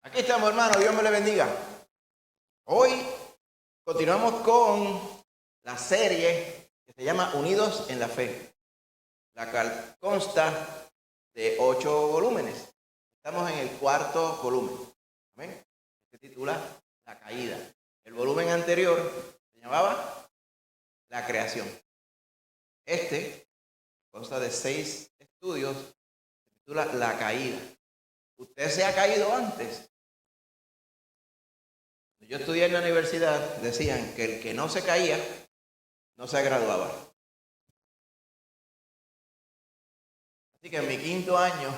Aquí estamos, hermano, Dios me le bendiga. Hoy continuamos con la serie que se llama Unidos en la Fe, la cual consta de 8 volúmenes. Estamos en el 4º volumen. ¿Amén? Se titula La Caída. El volumen anterior se llamaba La Creación. Este consta de 6 estudios, se titula La Caída. ¿Usted se ha caído antes? Yo estudié en la universidad, decían que el que no se caía, no se graduaba. Así que en mi 5º año,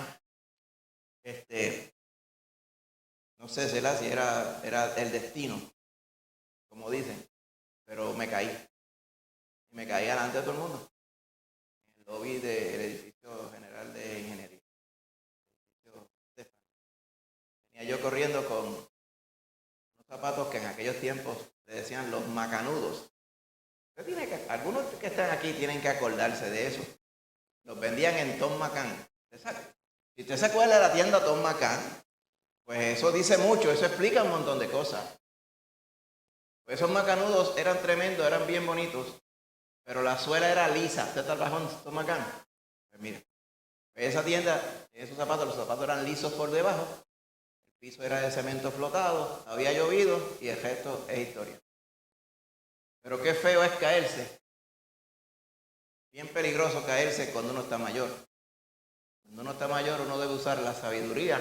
no sé si era el destino, como dicen, pero me caí. Y me caí delante de todo el mundo. En el lobby del edificio general de ingeniería. Venía yo corriendo con unos zapatos que en aquellos tiempos le decían los macanudos. Algunos que están aquí tienen que acordarse de eso. Los vendían en Tom Macan. Si usted se acuerda de la tienda Tom Macan, pues eso dice mucho, eso explica un montón de cosas. Pues esos macanudos eran tremendos, eran bien bonitos, pero la suela era lisa. ¿Usted trabajó en Tom Macan? Pues mire, esa tienda, esos zapatos, los zapatos eran lisos por debajo, el piso era de cemento flotado, había llovido y el resto es historia. Pero qué feo es caerse. Bien peligroso caerse cuando uno está mayor. Cuando uno está mayor, uno debe usar la sabiduría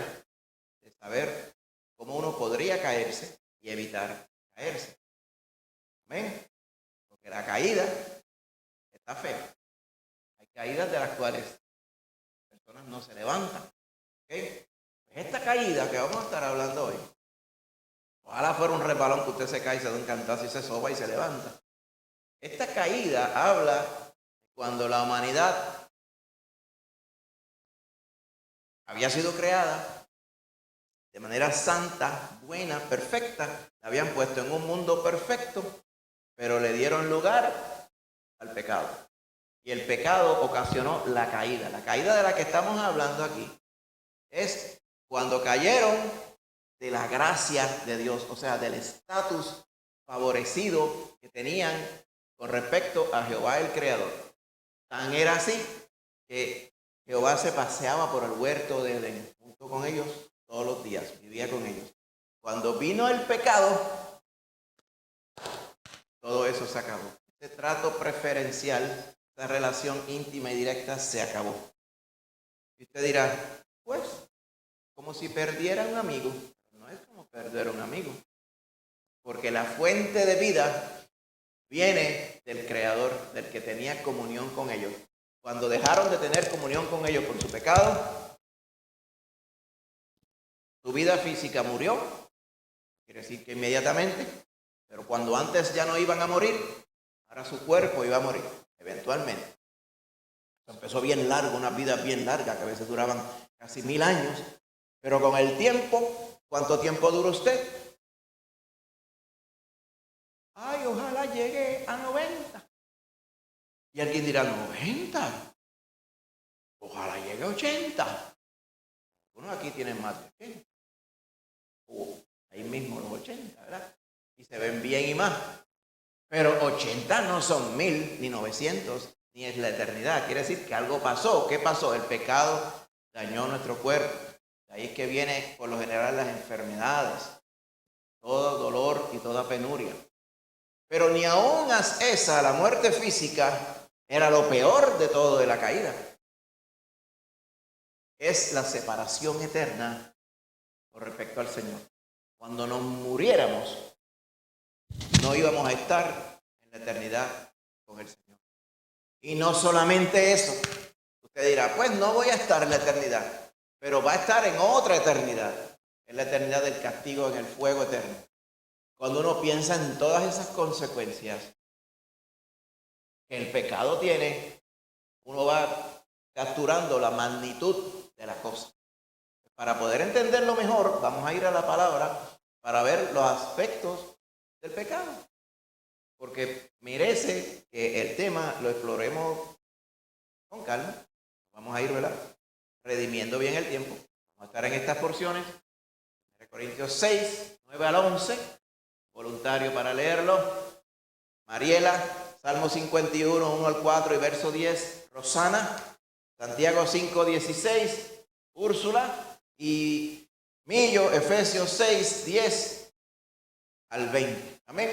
de saber cómo uno podría caerse y evitar caerse. ¿Amén? Porque la caída está fea. Hay caídas de las cuales las personas no se levantan. ¿Okay? Pues esta caída que vamos a estar hablando hoy, ojalá fuera un resbalón que usted se cae y se da un cantazo y se soba y se levanta. Esta caída habla cuando la humanidad había sido creada de manera santa, buena, perfecta, la habían puesto en un mundo perfecto, pero le dieron lugar al pecado. Y el pecado ocasionó la caída. La caída de la que estamos hablando aquí es cuando cayeron de la gracia de Dios, o sea, del estatus favorecido que tenían con respecto a Jehová el Creador. Tan era así que Jehová se paseaba por el huerto de Edén junto con ellos todos los días, vivía con ellos. Cuando vino el pecado, todo eso se acabó. Este trato preferencial, esta relación íntima y directa se acabó. Y usted dirá, pues, como si perdiera un amigo. No es como perder un amigo, porque la fuente de vida viene del Creador, del que tenía comunión con ellos. Cuando dejaron de tener comunión con ellos por su pecado, su vida física murió, quiere decir que inmediatamente, pero cuando antes ya no iban a morir, ahora su cuerpo iba a morir, eventualmente. Empezó bien largo, una vida bien larga, que a veces duraban casi 1000 años, pero con el tiempo, ¿cuánto tiempo dura usted? Ay, ojalá llegue a 90. Y alguien dirá, 90. Ojalá llegue a 80. Uno aquí tiene más de 80. Ahí mismo los 80, ¿verdad? Y se ven bien y más. Pero 80 no son 1000 ni 900, ni es la eternidad. Quiere decir que algo pasó. ¿Qué pasó? El pecado dañó nuestro cuerpo. De ahí es que viene por lo general las enfermedades, todo dolor y toda penuria. Pero ni aún esa, la muerte física, era lo peor de todo de la caída. Es la separación eterna con respecto al Señor. Cuando nos muriéramos, no íbamos a estar en la eternidad con el Señor. Y no solamente eso. Usted dirá, pues no voy a estar en la eternidad, pero va a estar en otra eternidad, en la eternidad del castigo, en el fuego eterno. Cuando uno piensa en todas esas consecuencias que el pecado tiene, uno va capturando la magnitud de la cosa. Para poder entenderlo mejor, vamos a ir a la palabra para ver los aspectos del pecado. Porque merece que el tema lo exploremos con calma. Vamos a ir, ¿verdad?, redimiendo bien el tiempo. Vamos a estar en estas porciones. Corintios 6, 9 al 11, voluntario para leerlo. Mariela, Salmo 51, 1 al 4 y verso 10. Rosana, Santiago 5, 16. Úrsula y Millo, Efesios 6, 10 al 20. Amén.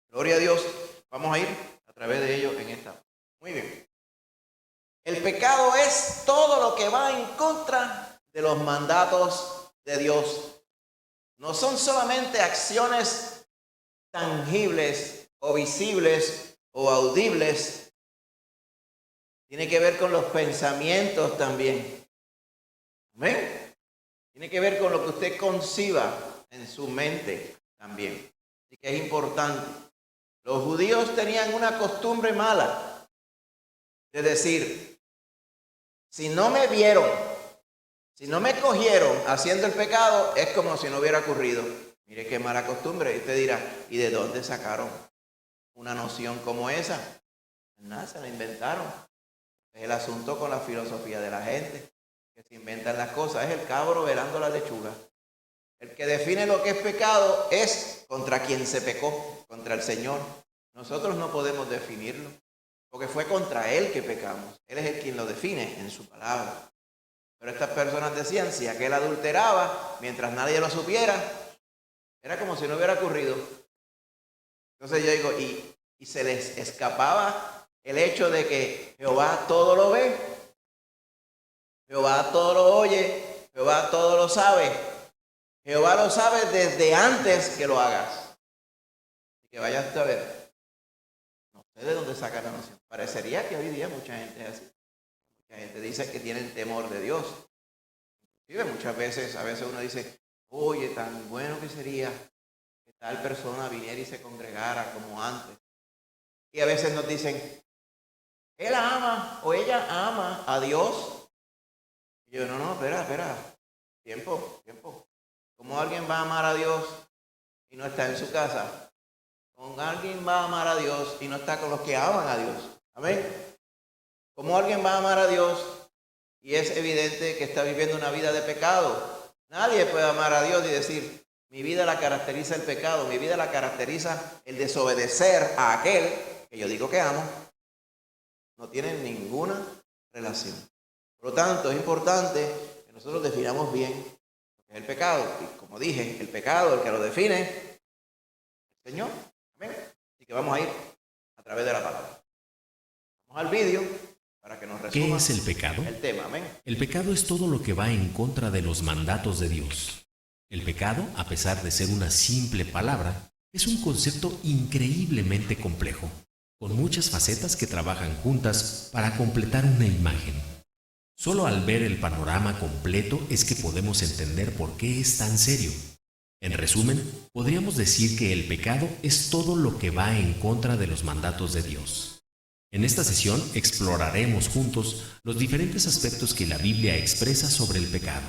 Gloria a Dios. Vamos a ir a través de ello en esta. Muy bien. El pecado es todo lo que va en contra de los mandatos de Dios. No son solamente acciones tangibles o visibles o audibles. Tiene que ver con los pensamientos también. ¿Amén? Tiene que ver con lo que usted conciba en su mente también. Así que es importante. Los judíos tenían una costumbre mala de decir, si no me vieron, si no me cogieron haciendo el pecado, es como si no hubiera ocurrido. Mire qué mala costumbre. Y usted dirá, ¿y de dónde sacaron una noción como esa? Nada, se la inventaron. Es el asunto con la filosofía de la gente, que se inventan las cosas. Es el cabro velando la lechuga. El que define lo que es pecado es contra quien se pecó, contra el Señor. Nosotros no podemos definirlo, porque fue contra Él que pecamos. Él es el quien lo define en su palabra. Pero estas personas decían, si aquel adulteraba, mientras nadie lo supiera, era como si no hubiera ocurrido. Entonces yo digo, y se les escapaba el hecho de que Jehová todo lo ve, Jehová todo lo oye, Jehová todo lo sabe. Jehová lo sabe desde antes que lo hagas. Así que vayas a ver. No sé de dónde saca la noción. Parecería que hoy día mucha gente es así. Mucha gente dice que tienen temor de Dios. Inclusive muchas veces, a veces uno dice, oye, tan bueno que sería que tal persona viniera y se congregara como antes. Y a veces nos dicen, él ama o ella ama a Dios. Y yo, no, espera, tiempo. ¿Cómo alguien va a amar a Dios y no está en su casa? ¿Cómo alguien va a amar a Dios y no está con los que aman a Dios? Amén. ¿Cómo alguien va a amar a Dios y es evidente que está viviendo una vida de pecado? Nadie puede amar a Dios y decir, mi vida la caracteriza el pecado, mi vida la caracteriza el desobedecer a aquel que yo digo que amo. No tienen ninguna relación. Por lo tanto, es importante que nosotros definamos bien es el pecado. Y como dije, el pecado, el que lo define, el Señor. Amén. Así que vamos a ir a través de la palabra. Vamos al vídeo para que nos resuma. ¿Qué es el pecado? El tema. Amén. El pecado es todo lo que va en contra de los mandatos de Dios. El pecado, a pesar de ser una simple palabra, es un concepto increíblemente complejo, con muchas facetas que trabajan juntas para completar una imagen. Solo al ver el panorama completo es que podemos entender por qué es tan serio. En resumen, podríamos decir que el pecado es todo lo que va en contra de los mandatos de Dios. En esta sesión exploraremos juntos los diferentes aspectos que la Biblia expresa sobre el pecado.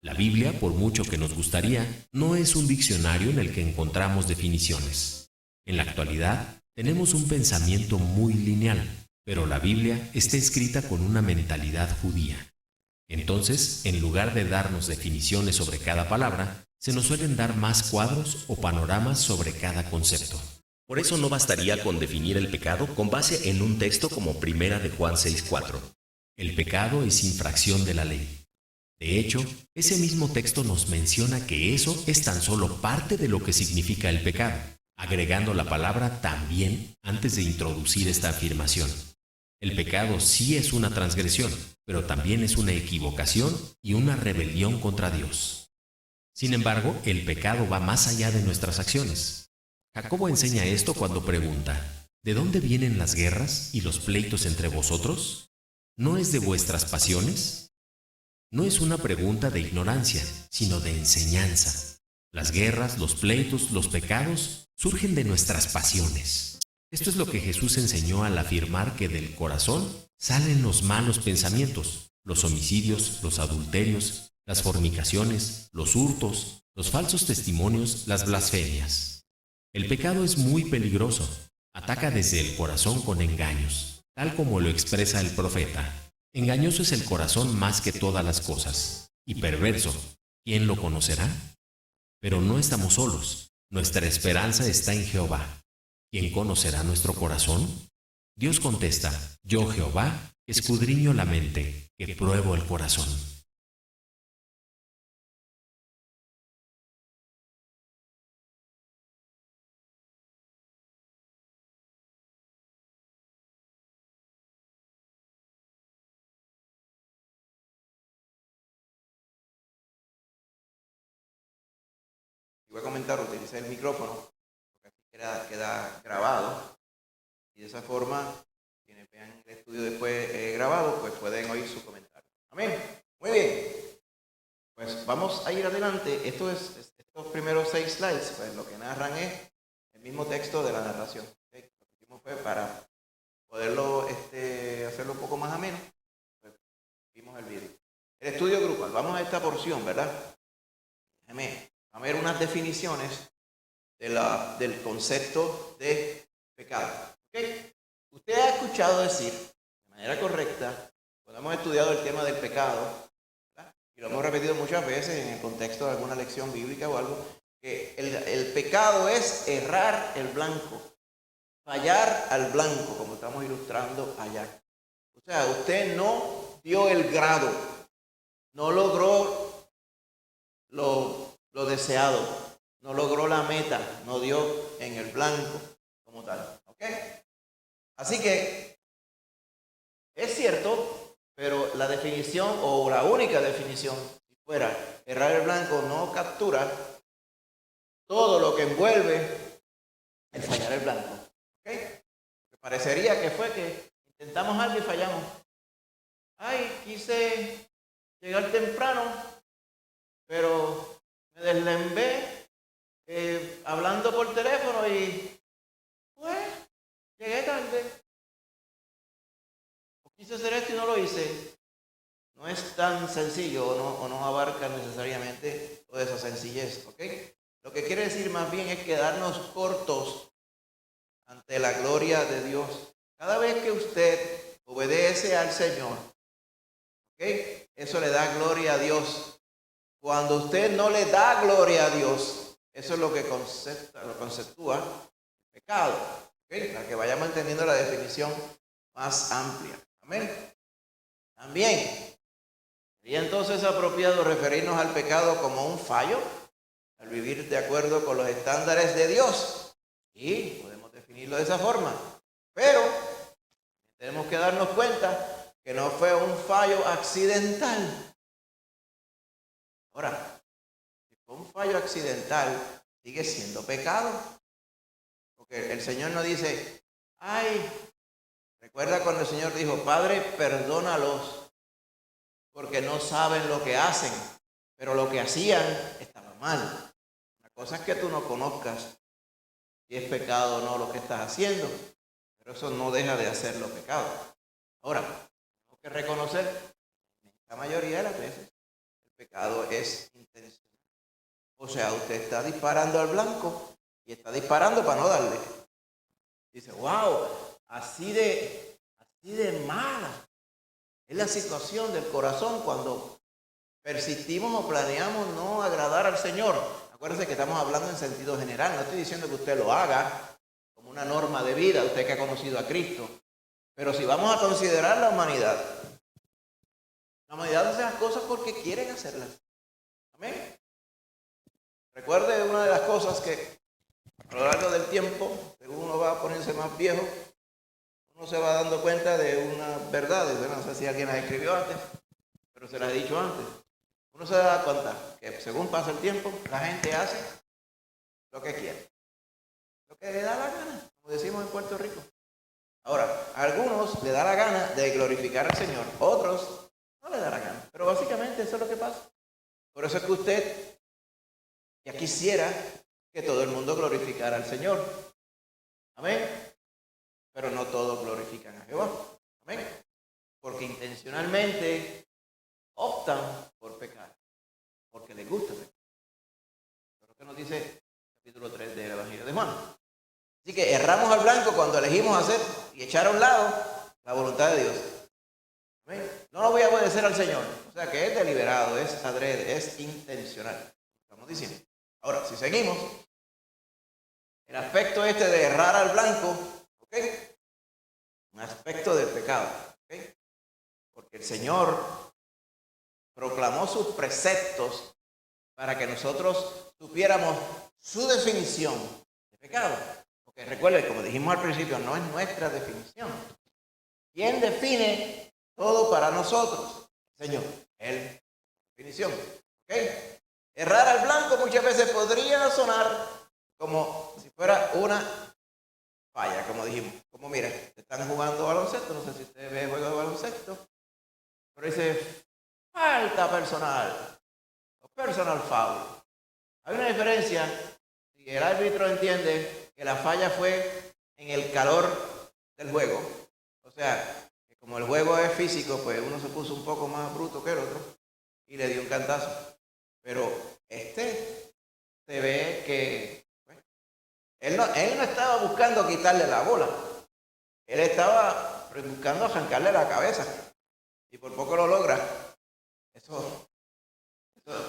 La Biblia, por mucho que nos gustaría, no es un diccionario en el que encontramos definiciones. En la actualidad, tenemos un pensamiento muy lineal, pero la Biblia está escrita con una mentalidad judía. Entonces, en lugar de darnos definiciones sobre cada palabra, se nos suelen dar más cuadros o panoramas sobre cada concepto. Por eso no bastaría con definir el pecado con base en un texto como Primera de Juan 6:4. El pecado es infracción de la ley. De hecho, ese mismo texto nos menciona que eso es tan solo parte de lo que significa el pecado, agregando la palabra también antes de introducir esta afirmación. El pecado sí es una transgresión, pero también es una equivocación y una rebelión contra Dios. Sin embargo, el pecado va más allá de nuestras acciones. Jacobo enseña esto cuando pregunta, ¿de dónde vienen las guerras y los pleitos entre vosotros? ¿No es de vuestras pasiones? No es una pregunta de ignorancia, sino de enseñanza. Las guerras, los pleitos, los pecados surgen de nuestras pasiones. Esto es lo que Jesús enseñó al afirmar que del corazón salen los malos pensamientos, los homicidios, los adulterios, las fornicaciones, los hurtos, los falsos testimonios, las blasfemias. El pecado es muy peligroso. Ataca desde el corazón con engaños, tal como lo expresa el profeta. Engañoso es el corazón más que todas las cosas, y perverso. ¿quién lo conocerá? Pero no estamos solos. Nuestra esperanza está en Jehová. ¿Quién conocerá nuestro corazón? Dios contesta, yo Jehová, escudriño la mente, que pruebo el corazón. Voy a comentar, utilicé el micrófono, porque así queda grabado. Y de esa forma, quienes vean el estudio después grabado, pues pueden oír su comentario. Amén. Muy bien. Pues vamos a ir adelante. Estos primeros 6 slides, pues lo que narran es el mismo texto de la narración. ¿Okay? Lo que hicimos fue para poderlo hacerlo un poco más ameno. Pues vimos el vídeo. El estudio grupal. Vamos a esta porción, ¿verdad? Déjeme. Vamos a ver unas definiciones del concepto de pecado. ¿Okay? Usted ha escuchado decir, de manera correcta, cuando hemos estudiado el tema del pecado, ¿verdad? Y lo hemos repetido muchas veces en el contexto de alguna lección bíblica o algo, que el pecado es errar el blanco, fallar al blanco, como estamos ilustrando allá. O sea, usted no dio el grado, no logró lo deseado, no logró la meta, no dio en el blanco como tal. ¿Ok? Así que es cierto, pero la definición o la única definición, si fuera errar el blanco, no captura todo lo que envuelve el fallar el blanco. ¿Ok? Parecería que fue que intentamos algo y fallamos. Ay, quise llegar temprano, pero me deslembé hablando por teléfono y pues llegué tarde. O quise hacer esto y no lo hice. No es tan sencillo o no abarca necesariamente toda esa sencillez. ¿Ok? Lo que quiere decir más bien es quedarnos cortos ante la gloria de Dios. Cada vez que usted obedece al Señor, ¿ok? Eso le da gloria a Dios. Cuando usted no le da gloria a Dios, eso es lo que conceptúa el pecado. ¿Ok? Para que vayamos entendiendo la definición más amplia. Amén. También sería entonces apropiado referirnos al pecado como un fallo, al vivir de acuerdo con los estándares de Dios. Y podemos definirlo de esa forma. Pero tenemos que darnos cuenta que no fue un fallo accidental. Ahora, si fue un fallo accidental, sigue siendo pecado. Porque el Señor no dice, ay, recuerda cuando el Señor dijo, Padre, perdónalos, porque no saben lo que hacen, pero lo que hacían estaba mal. La cosa es que tú no conozcas si es pecado o no lo que estás haciendo, pero eso no deja de hacerlo pecado. Ahora, tenemos que reconocer, en la mayoría de las veces, el pecado es intencional. O sea, usted está disparando al blanco y está disparando para no darle. Dice, wow, así de mala es la situación del corazón cuando persistimos o planeamos no agradar al Señor. Acuérdense que estamos hablando en sentido general. No estoy diciendo que usted lo haga como una norma de vida, usted que ha conocido a Cristo. Pero si vamos a considerar la humanidad hace las cosas porque quieren hacerlas. Amén. Recuerde una de las cosas que a lo largo del tiempo, según uno va a ponerse más viejo, uno se va dando cuenta de unas verdades. Bueno, no sé si alguien las escribió antes, pero se las he dicho antes. Uno se da cuenta que según pasa el tiempo, la gente hace lo que quiere, lo que le da la gana, como decimos en Puerto Rico. Ahora, a algunos le da la gana de glorificar al Señor, otros no le da la gana. Pero básicamente eso es lo que pasa. Por eso es que usted ya quisiera que todo el mundo glorificara al Señor. Amén. Pero no todos glorifican a Jehová. Amén. Porque intencionalmente optan por pecar, porque les gusta pecar. Eso es lo que nos dice el capítulo 3 del Evangelio de Juan. Así que erramos al blanco cuando elegimos hacer y echar a un lado la voluntad de Dios. ¿Amén? No lo voy a obedecer al Señor. O sea que es deliberado, es adrede, es intencional. Estamos diciendo. Ahora, si seguimos, el aspecto este de errar al blanco, ¿ok? Un aspecto del pecado, ¿ok? Porque el Señor proclamó sus preceptos para que nosotros supiéramos su definición de pecado. Porque recuerden, como dijimos al principio, no es nuestra definición. ¿Quién define todo para nosotros? Señor, Él. Definición. ¿Ok? Errar al blanco muchas veces podría sonar como si fuera una falla, como dijimos. Como mira, están jugando baloncesto, no sé si usted ve juego de baloncesto, pero dice falta personal, o personal foul. Hay una diferencia si el árbitro entiende que la falla fue en el calor del juego. O sea, que como el juego es físico, pues uno se puso un poco más bruto que el otro y le dio un cantazo. Pero se ve que bueno, él no estaba buscando quitarle la bola. Él estaba buscando arrancarle la cabeza. Y por poco lo logra. Eso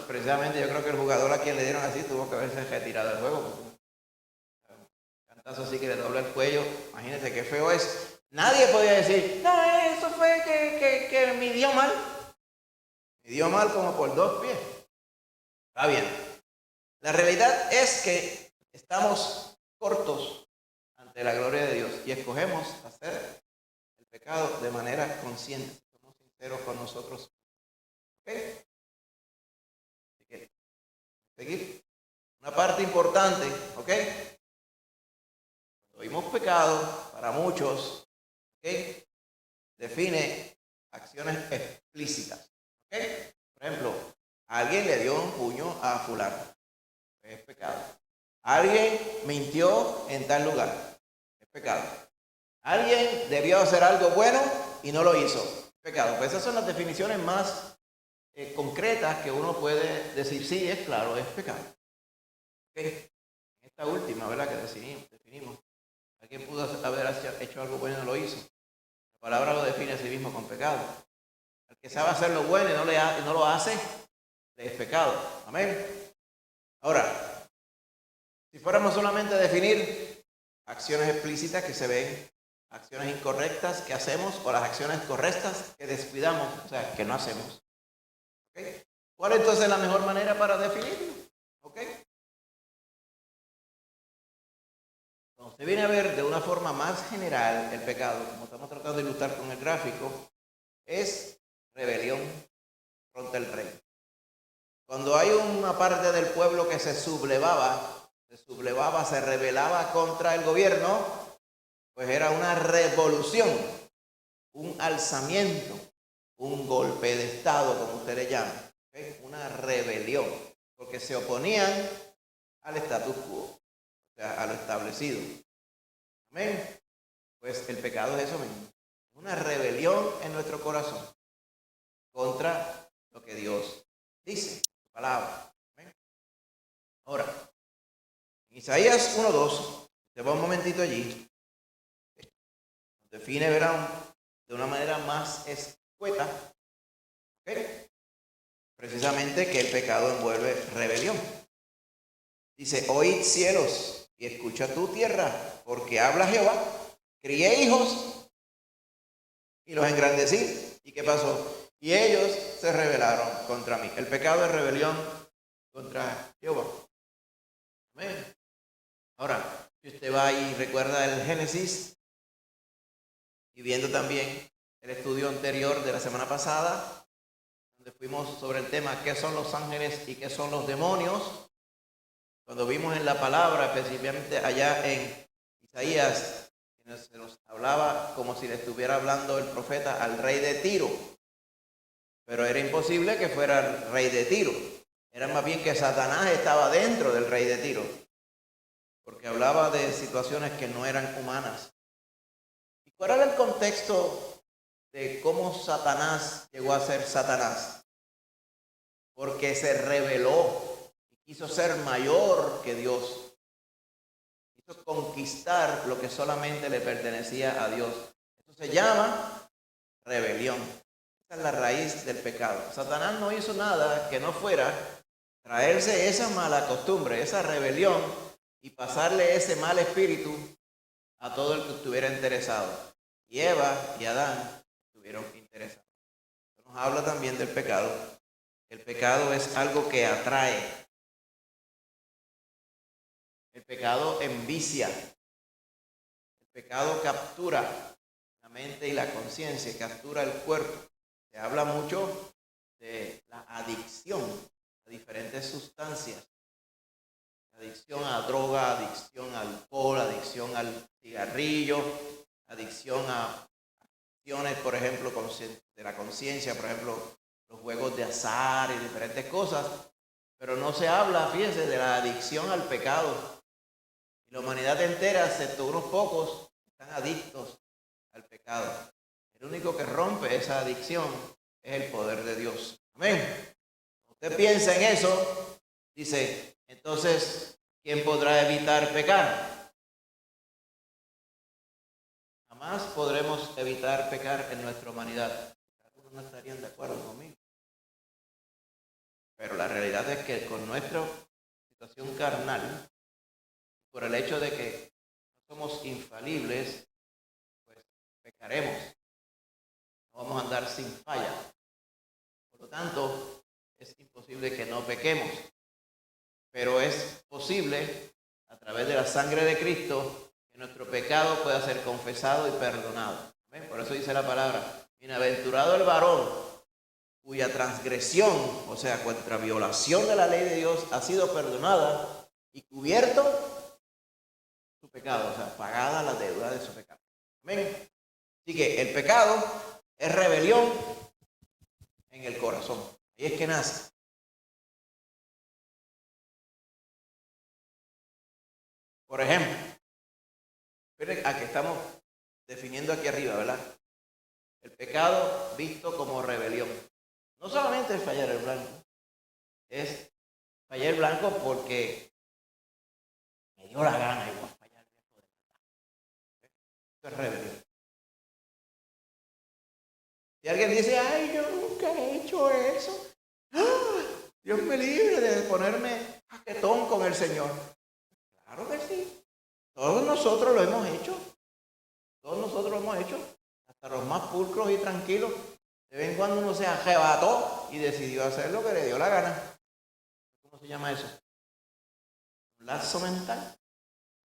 precisamente yo creo que el jugador a quien le dieron así tuvo que haberse retirado del juego. Un cantazo así que le dobla el cuello. Imagínense qué feo es. Nadie podía decir, no, eso fue que midió mal. Midió mal como por 2 pies. Está bien. La realidad es que estamos cortos ante la gloria de Dios y escogemos hacer el pecado de manera consciente. Somos sinceros con nosotros. ¿Ok? Así que, seguir. Una parte importante, ¿ok? Cuando oímos pecado, para muchos, ¿ok? Define acciones explícitas. ¿Ok? Por ejemplo, alguien le dio un puño a fulano. Es pecado. Alguien mintió en tal lugar. Es pecado. Alguien debió hacer algo bueno y no lo hizo. Es pecado. Pues esas son las definiciones más concretas que uno puede decir, sí, es claro, es pecado. ¿Okay? Esta última, ¿verdad? Que definimos. Alguien pudo haber hecho algo bueno y no lo hizo. La palabra lo define a sí mismo con pecado. El que sabe hacer lo bueno y no lo hace, es pecado. Amén. Ahora, si fuéramos solamente a definir acciones explícitas que se ven, acciones incorrectas que hacemos o las acciones correctas que descuidamos, o sea, que no hacemos. ¿Okay? ¿Cuál es entonces la mejor manera para definirlo? ¿Okay? Cuando usted viene a ver de una forma más general el pecado, como estamos tratando de ilustrar con el gráfico, es rebelión contra el rey. Cuando hay una parte del pueblo que se sublevaba, se rebelaba contra el gobierno, pues era una revolución, un alzamiento, un golpe de estado, como usted le llama, ¿okay? Una rebelión, porque se oponían al status quo, o sea, a lo establecido. Amén. Pues el pecado es eso mismo, una rebelión en nuestro corazón contra lo que Dios dice, su palabra. Amén. Ahora, en Isaías 1:2, se va un momentito allí, define, verán, de una manera más escueta, ¿okay? Precisamente que el pecado envuelve rebelión. Dice, oíd cielos y escucha tu tierra, porque habla Jehová, crié hijos y los engrandecí. ¿Y qué pasó? Y ellos se rebelaron contra mí. El pecado es rebelión contra Jehová. Amén. Ahora, si usted va y recuerda el Génesis, y viendo también el estudio anterior de la semana pasada, donde fuimos sobre el tema qué son los ángeles y qué son los demonios, cuando vimos en la palabra, específicamente allá en Isaías, se nos hablaba como si le estuviera hablando el profeta al rey de Tiro, pero era imposible que fuera el rey de Tiro, era más bien que Satanás estaba dentro del rey de Tiro, porque hablaba de situaciones que no eran humanas. ¿Y cuál era el contexto de cómo Satanás llegó a ser Satanás? Porque se rebeló y quiso ser mayor que Dios. Quiso conquistar lo que solamente le pertenecía a Dios. Eso se llama rebelión. Esa es la raíz del pecado. Satanás no hizo nada que no fuera traerse esa mala costumbre, esa rebelión y pasarle ese mal espíritu a todo el que estuviera interesado. Y Eva y Adán estuvieron interesados. Nos habla también del pecado. El pecado es algo que atrae. El pecado envicia. El pecado captura la mente y la conciencia, captura el cuerpo. Se habla mucho de la adicción a diferentes sustancias. Adicción a droga, adicción al alcohol, adicción al cigarrillo, adicción a acciones, por ejemplo, de la conciencia, por ejemplo, los juegos de azar y diferentes cosas. Pero no se habla, fíjense, de la adicción al pecado. Y la humanidad entera, excepto unos pocos, están adictos al pecado. El único que rompe esa adicción es el poder de Dios. Amén. Usted piensa en eso, dice, entonces, ¿quién podrá evitar pecar? Jamás podremos evitar pecar en nuestra humanidad. Algunos no estarían de acuerdo conmigo. Pero la realidad es que con nuestra situación carnal, por el hecho de que no somos infalibles, pues pecaremos. No vamos a andar sin falla. Por lo tanto, es imposible que no pequemos. Pero es posible, a través de la sangre de Cristo, que nuestro pecado pueda ser confesado y perdonado. ¿Ven? Por eso dice la palabra, bienaventurado el varón cuya transgresión, o sea, contra violación de la ley de Dios, ha sido perdonada y cubierto su pecado, o sea, pagada la deuda de su pecado. Amén. Así que el pecado es rebelión en el corazón. Ahí es que nace. Por ejemplo, miren a que estamos definiendo aquí arriba, ¿verdad? El pecado visto como rebelión. No solamente es fallar el blanco, es fallar el blanco porque me dio la gana y voy a fallar el blanco. Esto es rebelión. Si alguien dice, ay, yo nunca he hecho eso, ¡ah! Dios me libre de ponerme jaquetón con el Señor. Claro que sí. Todos nosotros lo hemos hecho. Todos nosotros lo hemos hecho. Hasta los más pulcros y tranquilos. De vez en cuando uno se arrebató y decidió hacer lo que le dio la gana. ¿Cómo se llama eso? Un lapso mental.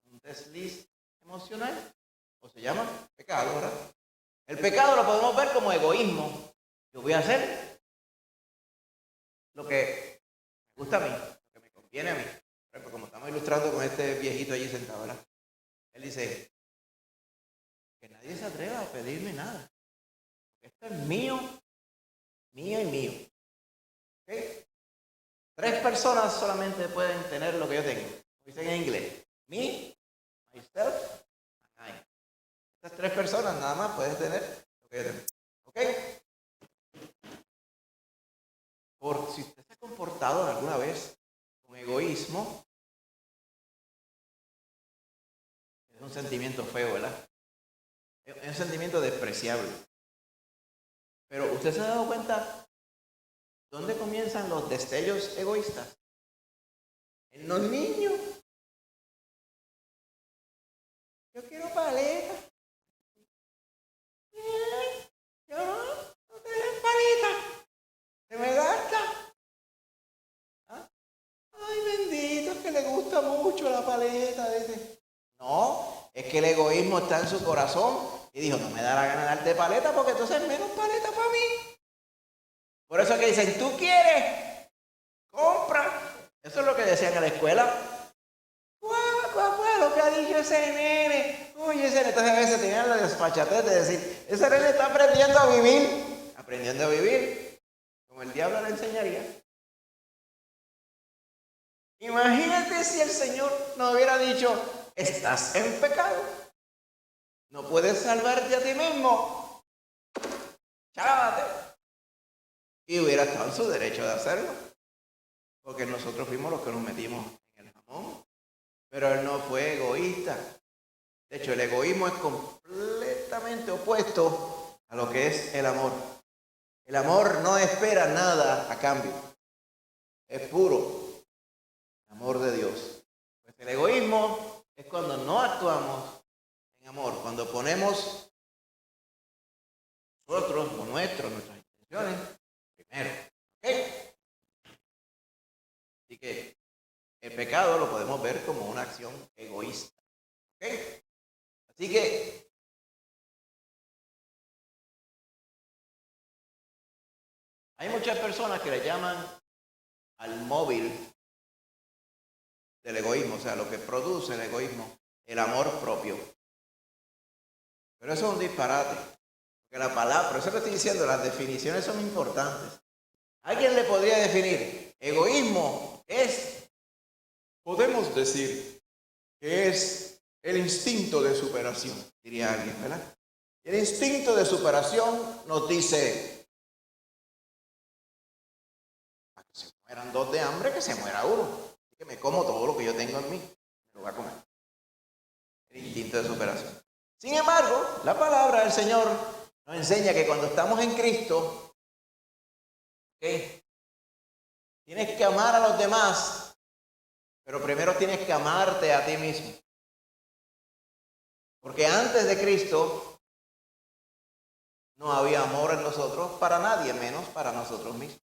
Un desliz emocional. O se llama pecado, ¿verdad? El pecado lo podemos ver como egoísmo. Yo voy a hacer lo que me gusta a mí, lo que me conviene a mí. Por ejemplo, como estamos ilustrando con este viejito allí sentado, ¿verdad? Él dice, que nadie se atreva a pedirme nada. Esto es mío, mío y mío. ¿Okay? 3 personas solamente pueden tener lo que yo tengo. Dicen en inglés, me, myself, and I. Estas 3 personas nada más pueden tener lo que yo tengo. ¿Ok? Por si usted se ha comportado alguna vez con egoísmo, es un sentimiento feo, ¿verdad? Es un sentimiento despreciable. Pero usted se ha dado cuenta dónde comienzan los destellos egoístas. En los niños. Yo quiero paleta. Yo no quiero paleta. Se me gasta. ¿Ah? Ay, bendito, es que le gusta mucho la paleta. Dice. No, es que el egoísmo está en su corazón. Y dijo, no me da la gana de darte paleta porque entonces menos paleta para mí. Por eso es que dicen, ¿tú quieres? Compra. Eso es lo que decían en la escuela. ¿Cuál lo que ha dicho ese nene? Uy, ese nene. Entonces a veces tenían la desfachatez de decir, ese nene está aprendiendo a vivir. Aprendiendo a vivir. Como el diablo le enseñaría. Imagínate si el Señor nos hubiera dicho, estás en pecado. No puedes salvarte a ti mismo. Chávate. Y hubiera estado en su derecho de hacerlo. Porque nosotros fuimos los que nos metimos en el jamón. Pero él no fue egoísta. De hecho, el egoísmo es completamente opuesto a lo que es el amor. El amor no espera nada a cambio. Es puro amor de Dios. Pues el egoísmo es cuando no actuamos en amor, cuando ponemos nosotros o nuestras intenciones primero. ¿Ok? Así que el pecado lo podemos ver como una acción egoísta. ¿Ok? Así que hay muchas personas que le llaman al móvil del egoísmo, o sea, lo que produce el egoísmo, el amor propio. Pero eso es un disparate, porque la palabra, por eso le estoy diciendo, las definiciones son importantes. ¿Alguien le podría definir? Egoísmo es, podemos decir, que es el instinto de superación, diría alguien, ¿verdad? El instinto de superación nos dice, para que se mueran dos de hambre, que se muera uno. Que me como todo lo que yo tengo en mí, me lo voy a comer. El instinto de superación. Sin embargo, la palabra del Señor nos enseña que cuando estamos en Cristo, ¿okay?, tienes que amar a los demás, pero primero tienes que amarte a ti mismo. Porque antes de Cristo no había amor en nosotros para nadie, menos para nosotros mismos.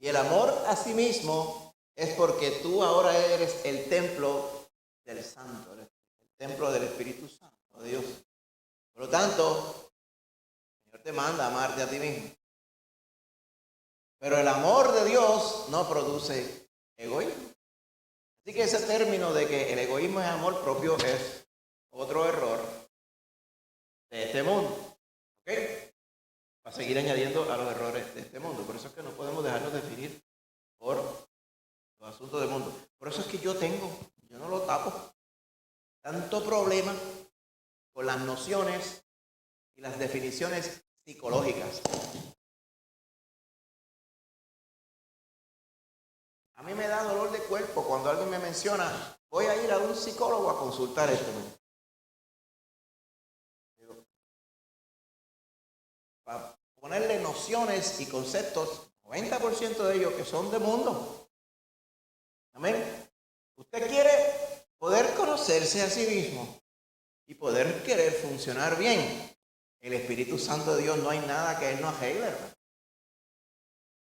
Y el amor a sí mismo es porque tú ahora eres el templo del Santo, el templo del Espíritu Santo de Dios. Por lo tanto, el Señor te manda a amarte a ti mismo. Pero el amor de Dios no produce egoísmo. Así que ese término de que el egoísmo es amor propio es otro error de este mundo. ¿Ok? Va a seguir añadiendo a los errores de este mundo. Por eso es que no podemos dejarnos definir por los asuntos del mundo. Por eso es que yo no lo tapo, tanto problema con las nociones y las definiciones psicológicas. A mí me da dolor de cuerpo cuando alguien me menciona, voy a ir a un psicólogo a consultar esto. Para ponerle nociones y conceptos, 90% de ellos que son de mundo. Amén. Usted quiere poder conocerse a sí mismo y poder querer funcionar bien. El Espíritu Santo de Dios no hay nada que Él no arregle, ¿verdad?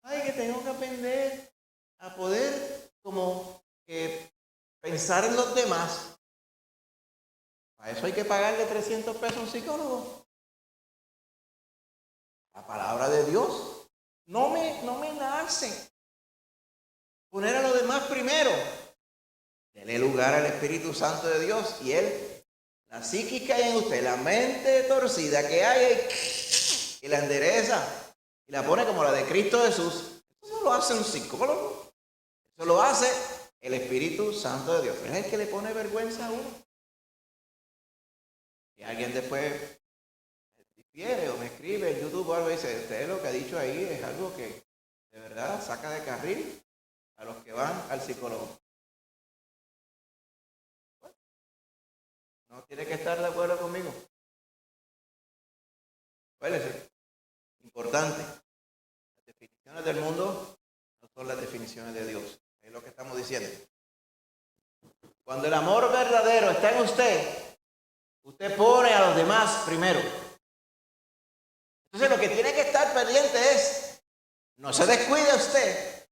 Ay, que tengo que aprender a poder como que pensar en los demás. Para eso hay que pagarle 300 pesos a un psicólogo. La palabra de Dios no me nace poner a los demás primero. Dele lugar al Espíritu Santo de Dios y Él, la psiquis que hay en usted, la mente torcida que hay, y la endereza y la pone como la de Cristo Jesús. Eso no lo hace un psicólogo, eso lo hace el Espíritu Santo de Dios. Es el que le pone vergüenza a uno. Y alguien después difiere o me escribe en YouTube o algo y dice, usted lo que ha dicho ahí es algo que de verdad saca de carril a los que van al psicólogo. Bueno, no tiene que estar de acuerdo conmigo. Acuérdese, importante, las definiciones del mundo no son las definiciones de Dios. Es lo que estamos diciendo. Cuando el amor verdadero está en usted, usted pone a los demás primero. Entonces lo que tiene que estar pendiente es, no se descuide usted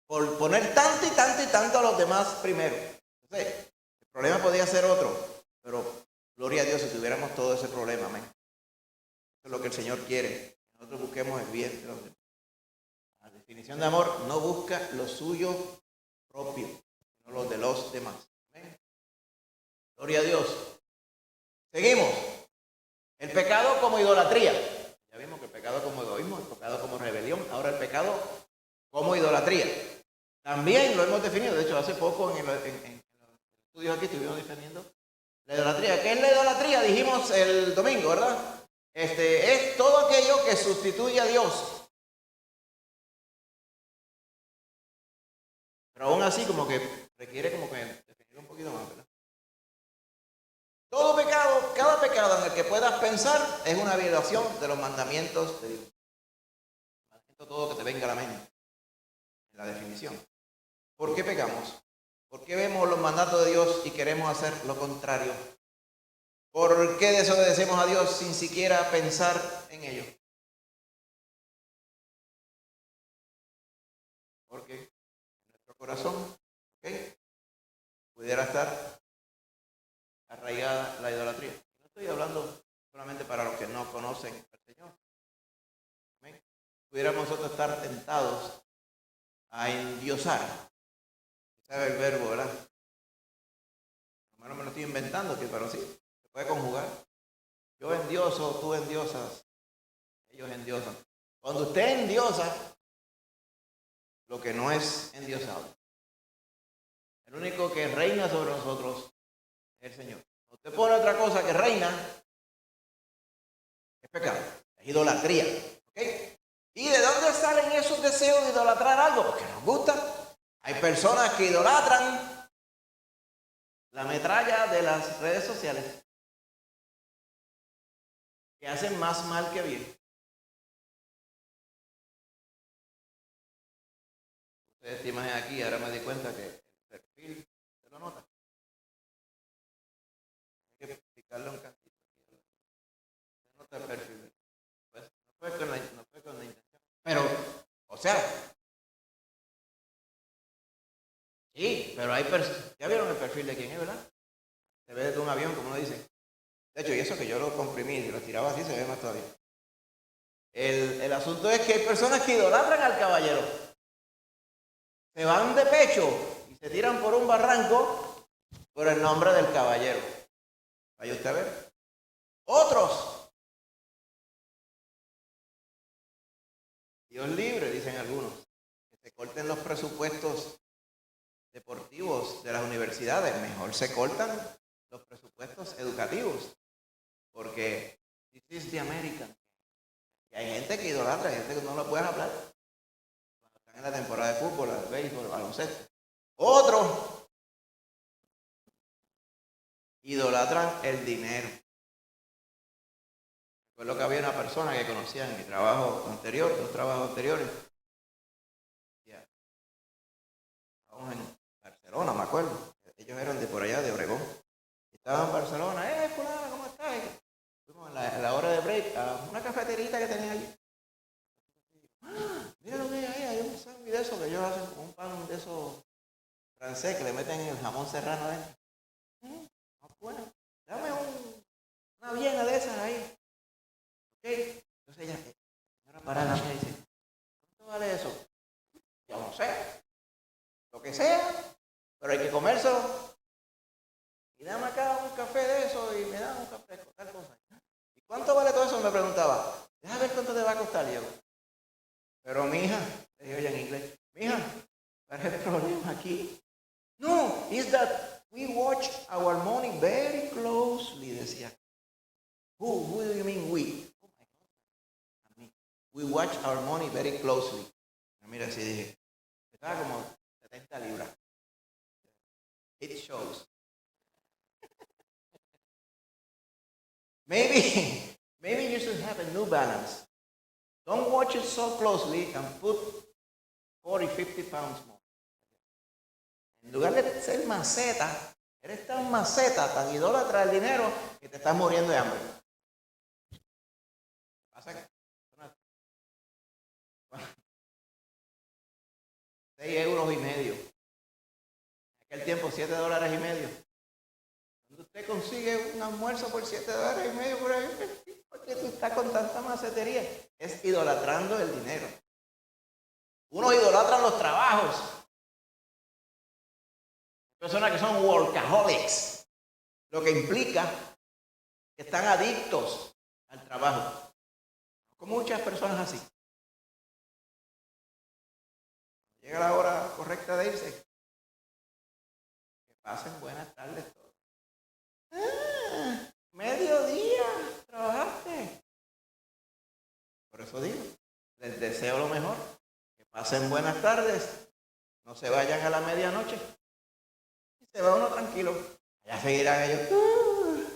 por poner tanto y tanto y tanto a los demás primero. Entonces, el problema podría ser otro, pero gloria a Dios si tuviéramos todo ese problema, amén. Eso es lo que el Señor quiere, que nosotros busquemos el bien de los demás. La definición de amor no busca lo suyo propio, sino lo de los demás. Amén. Gloria a Dios. Seguimos. El pecado como idolatría. Ya vimos que el pecado como egoísmo, el pecado como rebelión, ahora el pecado como idolatría. También lo hemos definido, de hecho hace poco en los estudios aquí estuvimos definiendo la idolatría. ¿Qué es la idolatría? Dijimos el domingo, ¿verdad? Es todo aquello que sustituye a Dios. Pero aún así como que requiere como que definirlo un poquito más, ¿verdad? Todo pecado, cada pecado en el que puedas pensar es una violación de los mandamientos de Dios. Todo que te venga a la mente, en la definición. ¿Por qué pecamos? ¿Por qué vemos los mandatos de Dios y queremos hacer lo contrario? ¿Por qué desobedecemos a Dios sin siquiera pensar en ello? Porque en nuestro corazón, pudiera estar arraigada la idolatría. No estoy hablando solamente para los que no conocen al Señor. ¿Amén? Pudiéramos nosotros estar tentados a endiosar. ¿Sabe el verbo, verdad? No me lo estoy inventando, pero sí, se puede conjugar. Yo endioso, tú endiosas, ellos endiosan. Cuando usted endiosa lo que no es endiosado, el único que reina sobre nosotros es el Señor. Cuando usted pone otra cosa que reina, es pecado, es idolatría. ¿Okay? ¿Y de dónde salen esos deseos de idolatrar algo? Porque nos gusta. Hay personas que idolatran la metralla de las redes sociales, que hacen más mal que bien. Ustedes se imaginan aquí, ahora me di cuenta que el perfil se lo nota. Hay que explicarle un cantito. Se nota el perfil. Pues, no fue con la intención. Pero, o sea, sí, pero hay personas. ¿Ya vieron el perfil de quién es, verdad? Se ve desde un avión, como uno dice. De hecho, y eso que yo lo comprimí y lo tiraba así, se ve más todavía. El asunto es que hay personas que idolatran al caballero. Se van de pecho y se tiran por un barranco por el nombre del caballero. Vaya usted a ver. Otros. Dios libre, dicen algunos. Que se corten los presupuestos deportivos de las universidades. Mejor se cortan los presupuestos educativos. Porque this is the American. Y hay gente que idolatra, hay gente que no lo puedes hablar. Cuando están en la temporada de fútbol, de béisbol, baloncesto. Otros idolatran el dinero. Recuerdo que había una persona que conocía en mi trabajo anterior, dos trabajos anteriores. Estábamos en Barcelona, me acuerdo. Ellos eran de por allá, de Obregón. Estaban en Barcelona. Fulana, ¿cómo estás? Fuimos en la hora de break a una cafeterita que tenían allí. Mira lo que hay ahí. Hay un sándwich de eso que ellos hacen con un pan de esos francés que le meten el jamón serrano adentro. Bueno, dame una viena de esas ahí. ¿Ok? Entonces ella, señora, para la mía y dice, ¿cuánto vale eso? Yo no sé. Lo que sea, pero hay que comérselo. Y dame acá un café de eso y me dan un café con tal cosa. ¿Y cuánto vale todo eso? Me preguntaba. Déjame ver cuánto te va a costar, Diego. Pero mija, le dije yo en inglés, mija, ¿cuál es el problema aquí? No, is that we watch our money very closely, decía. Who do you mean we? Oh my God. We watch our money very closely. Mira, así dije, estaba como 70 libras. It shows. Maybe you should have a New Balance. Don't watch it so closely and put 40, 50 pounds more. En lugar de ser maceta, eres tan maceta, tan idólatra del dinero, que te estás muriendo de hambre. Pasa que 6,5 €. En aquel tiempo, $7.50. Cuando usted consigue un almuerzo por $7.50 por ahí, ¿por qué tú estás con tanta macetería? Es idolatrando el dinero. Unos idolatran los trabajos. Personas que son workaholics, lo que implica que están adictos al trabajo. Con muchas personas así. Llega la hora correcta de irse. Que pasen buenas tardes todos. Mediodía, trabajaste. Por eso digo, les deseo lo mejor. Que pasen buenas tardes. No se vayan a la medianoche. Y se va uno tranquilo. Allá seguirán ellos.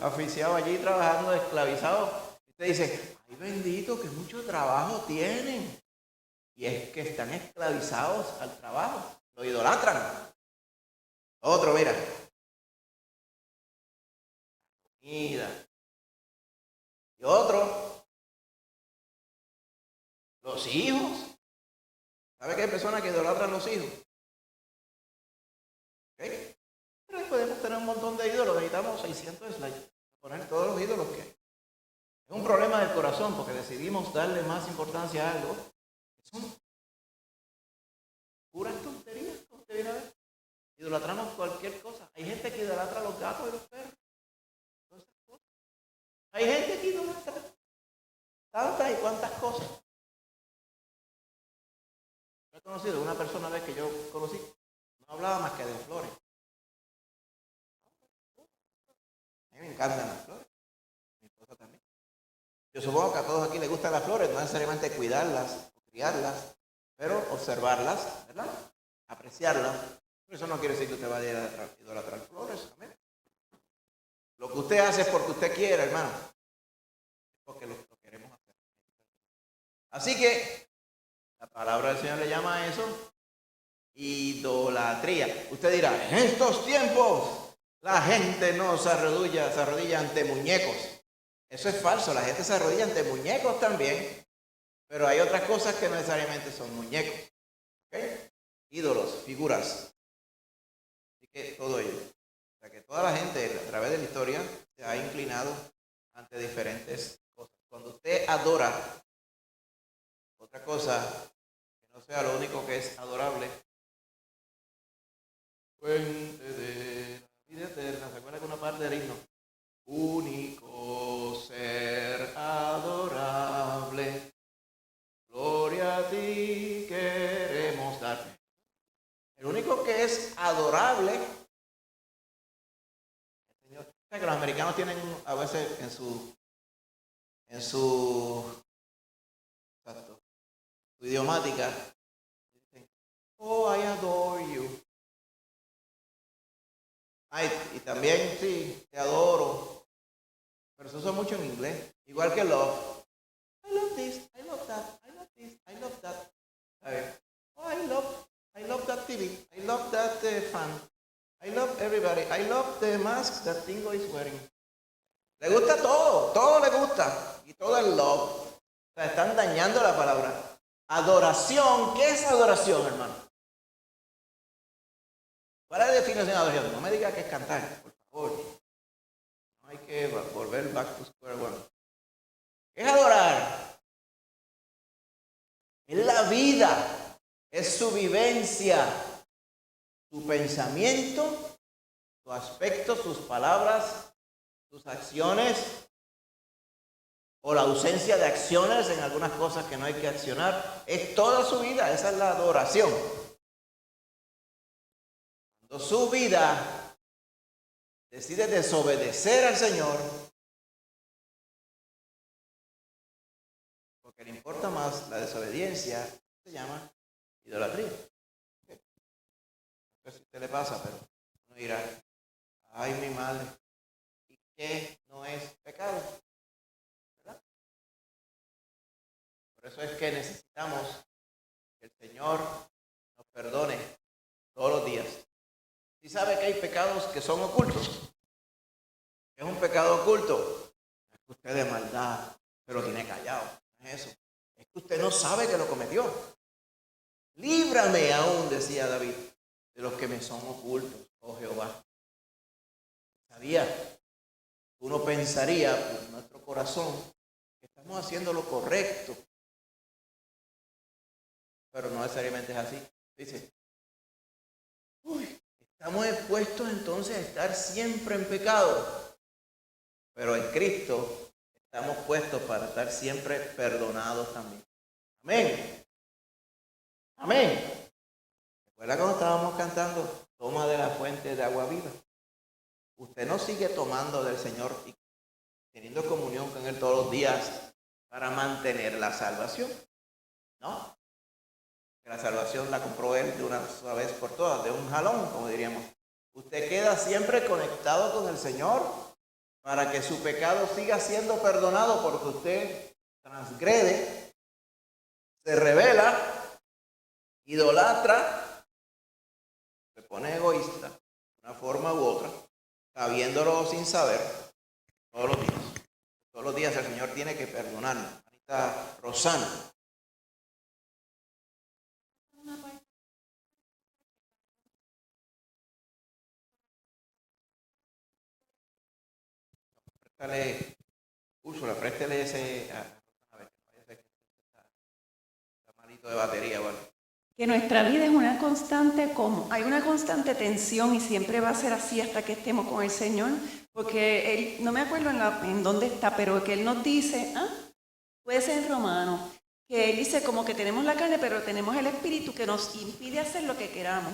aficiado allí trabajando, esclavizado. Usted dice, ay bendito, que mucho trabajo tienen. Y es que están esclavizados al trabajo, lo idolatran. Otro, mira. Comida. Y otro, los hijos. ¿Sabe que hay personas que idolatran los hijos? ¿Okay? Pero podemos tener un montón de ídolos, necesitamos 600 slides para poner todos los ídolos que hay. Es un problema del corazón porque decidimos darle más importancia a algo que son puras tonterías, como usted viene a ver. Idolatramos cualquier cosa. Hay gente que idolatra a los gatos y los perros. Hay gente que idolatra tantas y cuantas cosas. Yo he conocido una persona vez que yo conocí, no hablaba más que de flores. A mí me encantan las flores. Mi esposa también. Yo supongo que a todos aquí les gustan las flores, no necesariamente cuidarlas o criarlas, pero observarlas, ¿verdad? Apreciarlas. Pero eso no quiere decir que usted vaya a idolatrar flores. ¿Amén? Lo que usted hace es porque usted quiere, hermano. Es porque lo queremos hacer. Así que la palabra del Señor le llama a eso idolatría. Usted dirá, en estos tiempos la gente no se arrodilla ante muñecos. Eso es falso, la gente se arrodilla ante muñecos también, pero hay otras cosas que no necesariamente son muñecos. ¿Okay? Ídolos, figuras. Así que todo ello. O sea que toda la gente a través de la historia se ha inclinado ante diferentes cosas. Cuando usted adora otra cosa que no sea lo único que es adorable, fuente de la vida eterna, ¿se acuerda que una parte del himno? Único ser adorable, gloria a ti queremos dar. El único que es adorable, el Señor. O sea que los americanos tienen a veces en su idiomática, dicen, oh, I adore you. Ay, y también, sí, te adoro. Pero se usa mucho en inglés. Igual que love. I love this, I love that, I love this, I love that. ¿Sabes? Oh, I love that TV, I love that fan. I love everybody, I love the mask that Tingo is wearing. Le gusta todo, todo le gusta. Y todo es love. O sea, están dañando la palabra. Adoración, ¿qué es adoración, hermano? ¿Cuál es la definición de adoración? No me diga que es cantar, por favor. No hay que volver back to square one. ¿Qué es adorar? Es la vida, es su vivencia, su pensamiento, su aspecto, sus palabras, sus acciones, o la ausencia de acciones en algunas cosas que no hay que accionar. Es toda su vida, esa es la adoración. Cuando su vida decide desobedecer al Señor, porque le importa más la desobediencia, se llama idolatría. No sé si a usted le pasa, pero uno dirá, ay mi madre, ¿y qué no es pecado? ¿Verdad? Por eso es que necesitamos que el Señor nos perdone todos los días. ¿Sí sabe que hay pecados que son ocultos? ¿Es un pecado oculto? Es que usted de maldad, pero tiene callado. No es eso. Es que usted no sabe que lo cometió. Líbrame aún, decía David, de los que me son ocultos, oh Jehová. Sabía, uno pensaría por nuestro corazón que estamos haciendo lo correcto, pero no necesariamente es así. Dice, estamos expuestos entonces a estar siempre en pecado, pero en Cristo estamos puestos para estar siempre perdonados también. Amén. Amén. ¿Recuerda cuando estábamos cantando? Toma de la fuente de agua viva. Usted no sigue tomando del Señor y teniendo comunión con Él todos los días para mantener la salvación. No. La salvación la compró Él de una sola vez por todas, de un jalón, como diríamos. Usted queda siempre conectado con el Señor para que su pecado siga siendo perdonado porque usted transgrede, se rebela, idolatra, se pone egoísta, de una forma u otra, sabiéndolo o sin saber, todos los días. Todos los días el Señor tiene que perdonarnos. Anita Rosana. Préstale, Úrsula, préstele ese a ver, está malito de batería, bueno. Que nuestra vida es una constante, como hay una constante tensión y siempre va a ser así hasta que estemos con el Señor, porque Él, no me acuerdo en dónde está, pero que Él nos dice, puede ser en Romanos, que Él dice como que tenemos la carne, pero tenemos el Espíritu que nos impide hacer lo que queramos.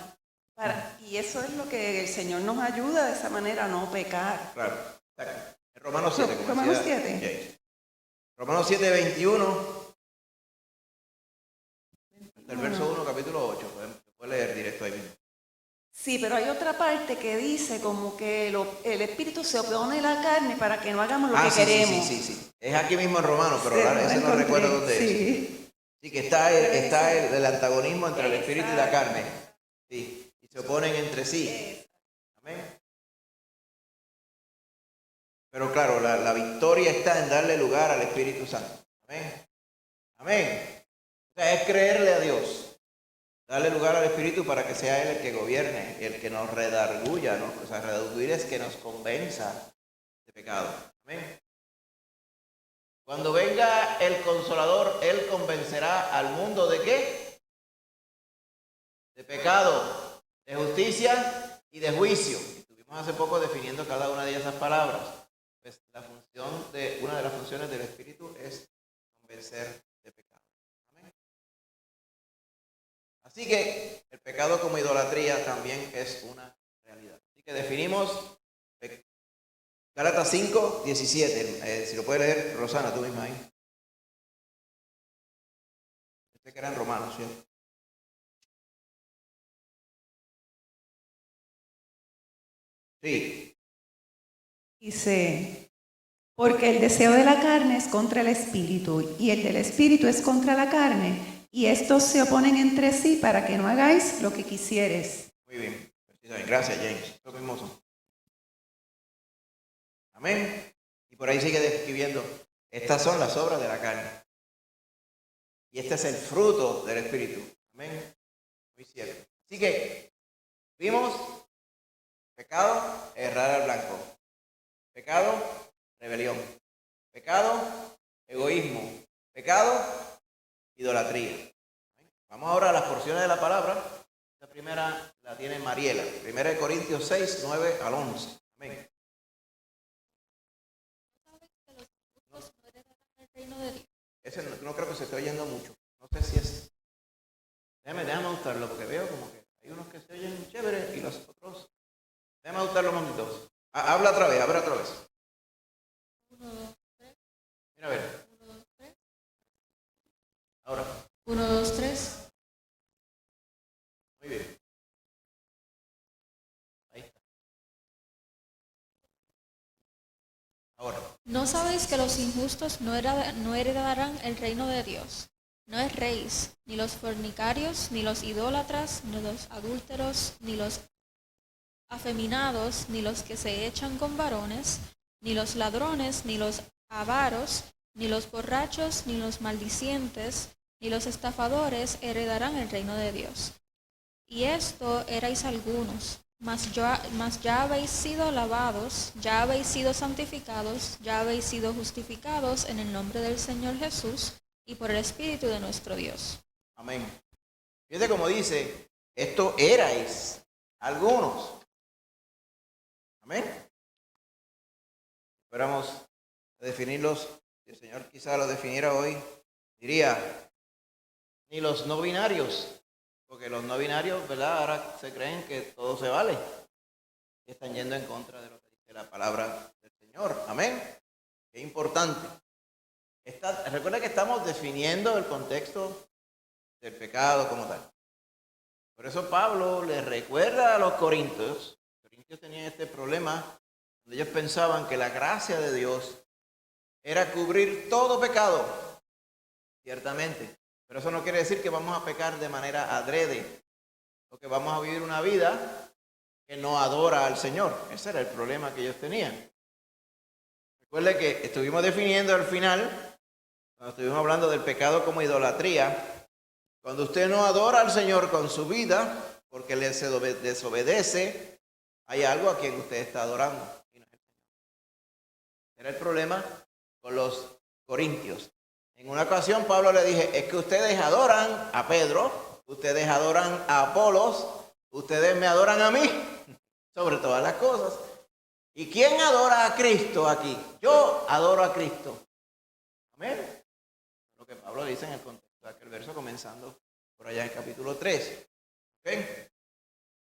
Y eso es lo que el Señor nos ayuda de esa manera a no pecar. Claro, en Romanos 7. Romanos 7. Romanos 7, 21. El verso 1, capítulo 8. Puede leer directo ahí mismo. Sí, pero hay otra parte que dice como que el Espíritu se opone a la carne para que no hagamos lo que queremos. Sí. Es aquí mismo en Romanos, pero Sí, claro, ese no recuerdo dónde sí. es. Sí, que está el antagonismo entre el Espíritu y la carne. Sí, y se oponen entre sí. Amén. Pero claro, la victoria está en darle lugar al Espíritu Santo. Amén. Amén. O sea, es creerle a Dios. Darle lugar al Espíritu para que sea Él el que gobierne, el que nos redarguya, ¿no? O sea, redarguir es que nos convenza de pecado. Amén. Cuando venga el Consolador, Él convencerá al mundo ¿de qué? De pecado, de justicia y de juicio. Estuvimos hace poco definiendo cada una de esas palabras. Pues una de las funciones del Espíritu es convencer de pecado. Amén. Así que el pecado como idolatría también es una realidad. Así que definimos Gálatas 5, 17. Si lo puede leer, Rosana, tú misma ahí. Este que era en Romanos, ¿sí? Sí. Dice, porque el deseo de la carne es contra el Espíritu y el del Espíritu es contra la carne, y estos se oponen entre sí para que no hagáis lo que quisieres. Muy bien. Gracias, James. Lo mismo son. Amén. Y por ahí sigue describiendo, estas son las obras de la carne. Y este es el fruto del Espíritu. Amén. Muy cierto. Así que vimos pecado, errar al blanco. Pecado, rebelión. Pecado, egoísmo. Pecado, idolatría. Vamos ahora a las porciones de la palabra. La primera la tiene Mariela. 1 Corintios 6, 9 al 11. Amén. Ese no creo que se esté oyendo mucho. No sé si es. Déjame ajustarlo porque veo como que hay unos que se oyen chévere y los otros. Déjame ajustarlo un momentito. Habla otra vez. 1, 2, 3. Mira a ver. 1, 2, 3. Ahora. 1, 2, 3. Muy bien. Ahí está. Ahora. ¿No sabéis que los injustos no heredarán el reino de Dios? No erréis, ni los fornicarios, ni los idólatras, ni los adúlteros, ni los afeminados, ni los que se echan con varones, ni los ladrones, ni los avaros, ni los borrachos, ni los maldicientes, ni los estafadores heredarán el reino de Dios. Y esto erais algunos, mas ya habéis sido lavados, ya habéis sido santificados, ya habéis sido justificados en el nombre del Señor Jesús y por el Espíritu de nuestro Dios. Amén. Fíjate cómo dice, esto erais algunos. Amén. Esperamos definirlos. Si el Señor quizá lo definiera hoy, diría, ni los no binarios. Porque los no binarios, ¿verdad? Ahora se creen que todo se vale. Y están yendo en contra de lo que dice la palabra del Señor. Amén. Qué importante. Recuerda que estamos definiendo el contexto del pecado como tal. Por eso Pablo le recuerda a los corintios. Los corintios tenían este problema Ellos pensaban que la gracia de Dios era cubrir todo pecado, ciertamente. Pero eso no quiere decir que vamos a pecar de manera adrede, o que vamos a vivir una vida que no adora al Señor. Ese era el problema que ellos tenían. Recuerde que estuvimos definiendo al final, cuando estuvimos hablando del pecado como idolatría, cuando usted no adora al Señor con su vida, porque le desobedece, hay algo a quien usted está adorando. Era el problema con los corintios. En una ocasión Pablo le dije, es que ustedes adoran a Pedro, ustedes adoran a Apolos, ustedes me adoran a mí, sobre todas las cosas. ¿Y quién adora a Cristo aquí? Yo adoro a Cristo. Amén. Lo que Pablo dice en el contexto de aquel verso comenzando por allá en capítulo 3. ¿Okay?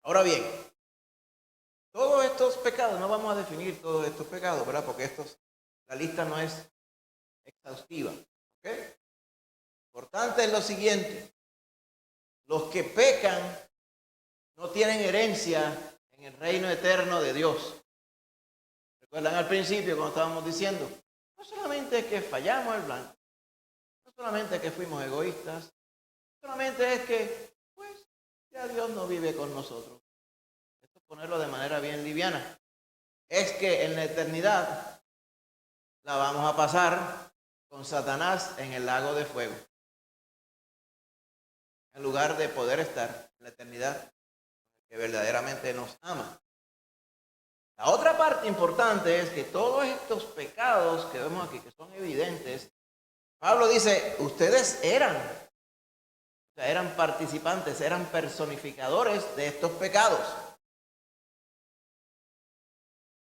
Ahora bien, todos estos pecados, no vamos a definir todos estos pecados, ¿verdad? Porque la lista no es exhaustiva. ¿Okay? Importante es lo siguiente: los que pecan no tienen herencia en el reino eterno de Dios. ¿Recuerdan al principio cuando estábamos diciendo? No solamente es que fallamos el blanco, no solamente es que fuimos egoístas, no solamente es que, pues, ya Dios no vive con nosotros. Esto es ponerlo de manera bien liviana. Es que en la eternidad la vamos a pasar con Satanás en el lago de fuego, en lugar de poder estar en la eternidad que verdaderamente nos ama. La otra parte importante es que todos estos pecados que vemos aquí, que son evidentes, Pablo dice, ustedes eran participantes, eran personificadores de estos pecados,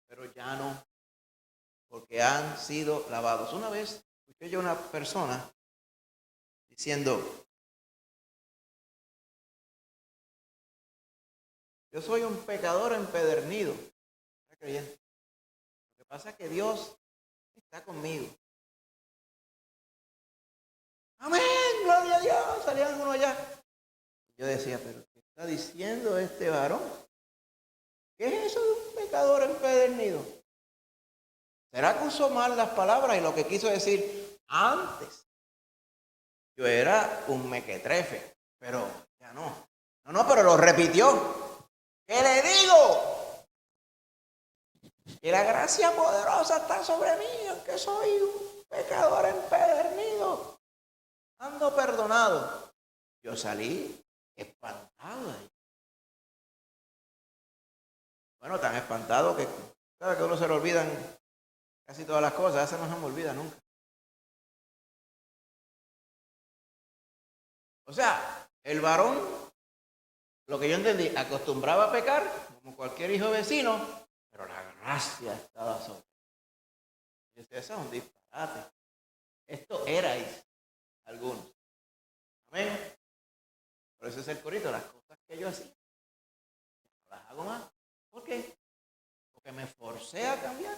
pero ya no, porque han sido lavados. Una vez escuché yo a una persona diciendo, yo soy un pecador empedernido. Está creyendo. Lo que pasa es que Dios está conmigo. Amén, gloria a Dios. Salían algunos allá. Yo decía, pero ¿qué está diciendo este varón? ¿Qué es eso de un pecador empedernido? ¿Será que usó mal las palabras y lo que quiso decir antes? Yo era un mequetrefe, pero ya no. No, pero lo repitió. ¿Qué le digo? Que la gracia poderosa está sobre mí, aunque soy un pecador empedernido. Ando perdonado. Yo salí espantado ahí. Bueno, tan espantado que sabe que a uno se le olvidan casi todas las cosas. Esa no se me olvida nunca. O sea, el varón, lo que yo entendí, acostumbraba a pecar, como cualquier hijo vecino, pero la gracia estaba sobre él. Eso es un disparate. Esto erais algunos. Amén. Por eso es el corito, las cosas que yo hacía, no las hago más. ¿Por qué? Porque me forcé a cambiar,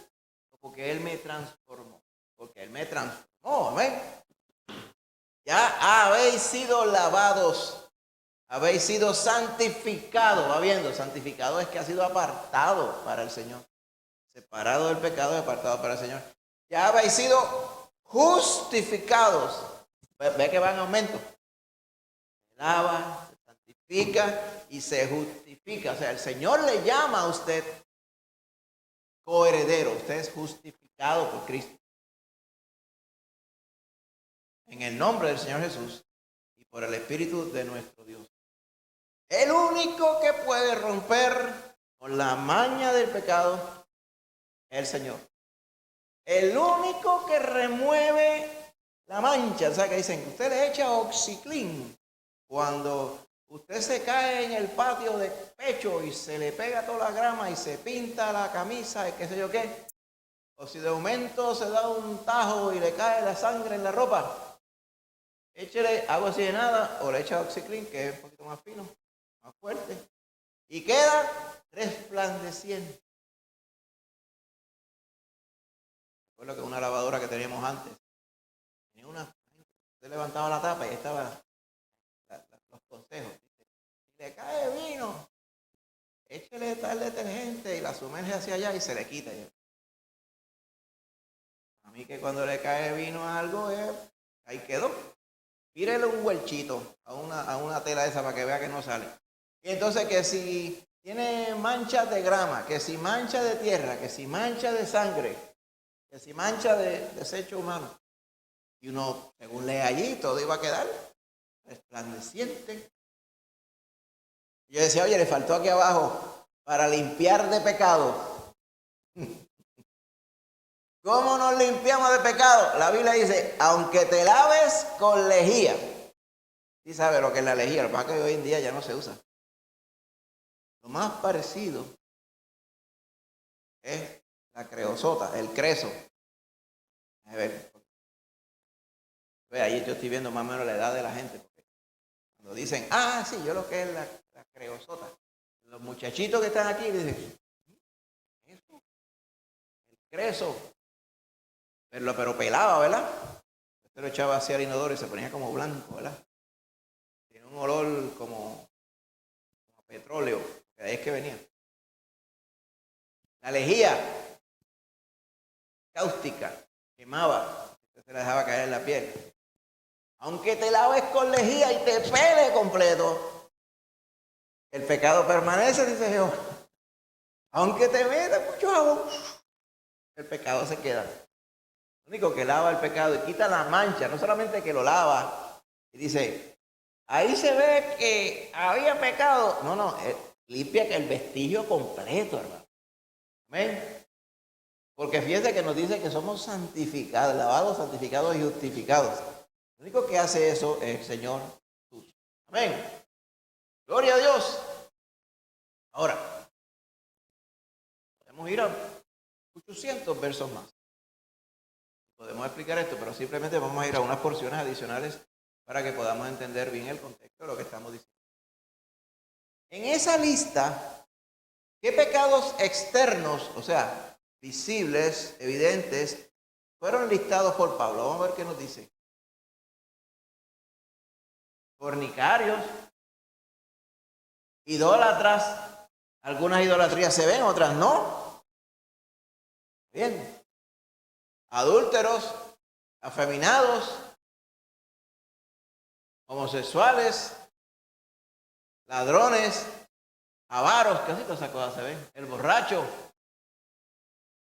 o porque Él me transformó. Porque Él me transformó, amén. Ya habéis sido lavados, habéis sido santificados. Va viendo, santificado es que ha sido apartado para el Señor. Separado del pecado y apartado para el Señor. Ya habéis sido justificados. Ve que va en aumento. Se lava, se santifica y se justifica. O sea, el Señor le llama a usted coheredero. Usted es justificado por Cristo. En el nombre del Señor Jesús y por el Espíritu de nuestro Dios. El único que puede romper con la maña del pecado es el Señor. El único que remueve la mancha. O sea, que dicen que usted le echa oxiclín cuando usted se cae en el patio de pecho y se le pega toda la grama y se pinta la camisa y qué sé yo qué. O si de momento se da un tajo y le cae la sangre en la ropa. Échele agua oxigenada o le echa oxiclín, que es un poquito más fino, más fuerte. Y queda resplandeciente. Recuerdo que una lavadora que teníamos antes, tenía usted levantaba la tapa y ahí estaban los consejos. Si le cae vino, échele tal detergente y la sumerge hacia allá y se le quita. mí que cuando le cae vino a algo, ahí quedó. Tírele un huelchito a una tela esa para que vea que no sale. Y entonces que si tiene manchas de grama, que si mancha de tierra, que si mancha de sangre, que si mancha de desecho humano. Y uno, según lee allí, todo iba a quedar resplandeciente. Yo decía, oye, le faltó aquí abajo para limpiar de pecado. ¿Cómo nos limpiamos de pecado? La Biblia dice, aunque te laves con lejía. ¿Sí sabe lo que es la lejía? Lo que pasa es que hoy en día ya no se usa. Lo más parecido es la creosota, el creso. A ver, ahí yo estoy viendo más o menos la edad de la gente. Porque cuando dicen, sí, yo lo que es la creosota. Los muchachitos que están aquí dicen, eso, el creso. Pero pelaba, ¿verdad? Usted lo echaba hacia el inodoro y se ponía como blanco, ¿verdad? Tiene un olor como petróleo, que de ahí es que venía. La lejía cáustica, quemaba, se la dejaba caer en la piel. Aunque te laves con lejía y te pele completo, el pecado permanece, dice Jehová. Aunque te metas mucho jabón, el pecado se queda. Lo único que lava el pecado y quita la mancha, no solamente que lo lava y dice, ahí se ve que había pecado. No, limpia que el vestigio completo, hermano. Amén. Porque fíjense que nos dice que somos santificados, lavados, santificados y justificados. Lo único que hace eso es el Señor Jesús. Amén. Gloria a Dios. Ahora, podemos ir a 800 versos más. Podemos explicar esto, pero simplemente vamos a ir a unas porciones adicionales para que podamos entender bien el contexto de lo que estamos diciendo. En esa lista, ¿qué pecados externos, o sea, visibles, evidentes, fueron listados por Pablo? Vamos a ver qué nos dice. Fornicarios, idólatras, algunas idolatrías se ven, otras no. Bien. Adúlteros, afeminados, homosexuales, ladrones, avaros, casi todas esas cosas se ven. El borracho,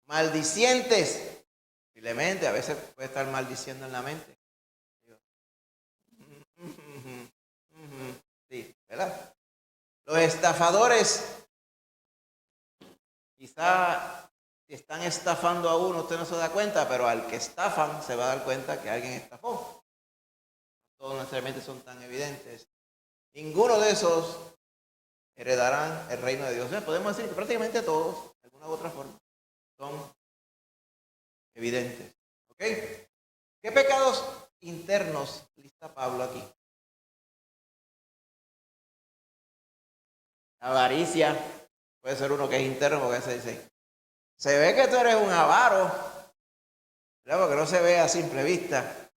maldicientes, posiblemente, a veces puede estar maldiciendo en la mente. Sí, ¿verdad? Los estafadores, quizá si están estafando a uno, usted no se da cuenta, pero al que estafan se va a dar cuenta que alguien estafó. No todos necesariamente son tan evidentes. Ninguno de esos heredarán el reino de Dios. O sea, podemos decir que prácticamente todos, de alguna u otra forma, son evidentes. ¿Ok? ¿Qué pecados internos lista Pablo aquí? Avaricia, puede ser uno que es interno, porque se dice, se ve que tú eres un avaro, ¿verdad? Porque no se ve a simple vista.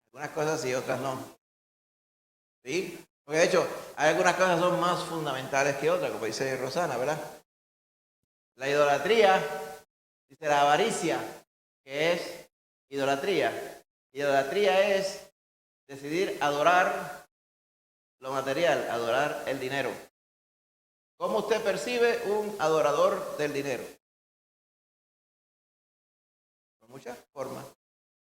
Algunas cosas sí, otras no. ¿Sí? Porque de hecho, hay algunas cosas que son más fundamentales que otras, como dice Rosana, ¿verdad? La idolatría, dice la avaricia, que es idolatría. Idolatría es decidir adorar lo material, adorar el dinero. ¿Cómo usted percibe un adorador del dinero? Por muchas formas.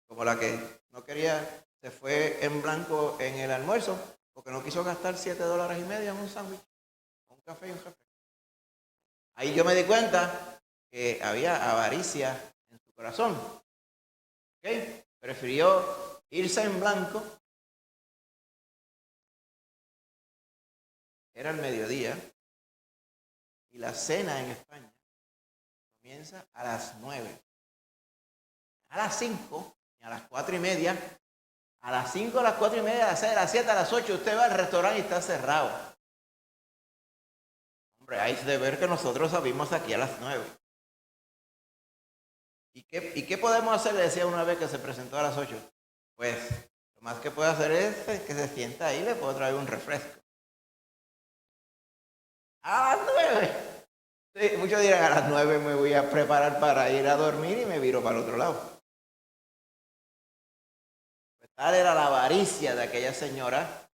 Como la que no quería, se fue en blanco en el almuerzo porque no quiso gastar $7.50 en un sándwich, un café y un café. Ahí yo me di cuenta que había avaricia en su corazón. ¿Okay? Prefirió irse en blanco. Era el mediodía. Y la cena en España comienza a las 9. A las 5, y a las 4:30, a las 5, a las 4:30, a las 6, a las 7, a las 8, usted va al restaurante y está cerrado. Hombre, hay de ver que nosotros salimos aquí a las 9. ¿Y qué podemos hacer? Le decía una vez que se presentó a las 8. Pues, lo más que puede hacer es que se sienta ahí y le puedo traer un refresco. A las 9. Sí, muchos dirán, a las 9 me voy a preparar para ir a dormir y me viro para el otro lado. Tal era la avaricia de aquella señora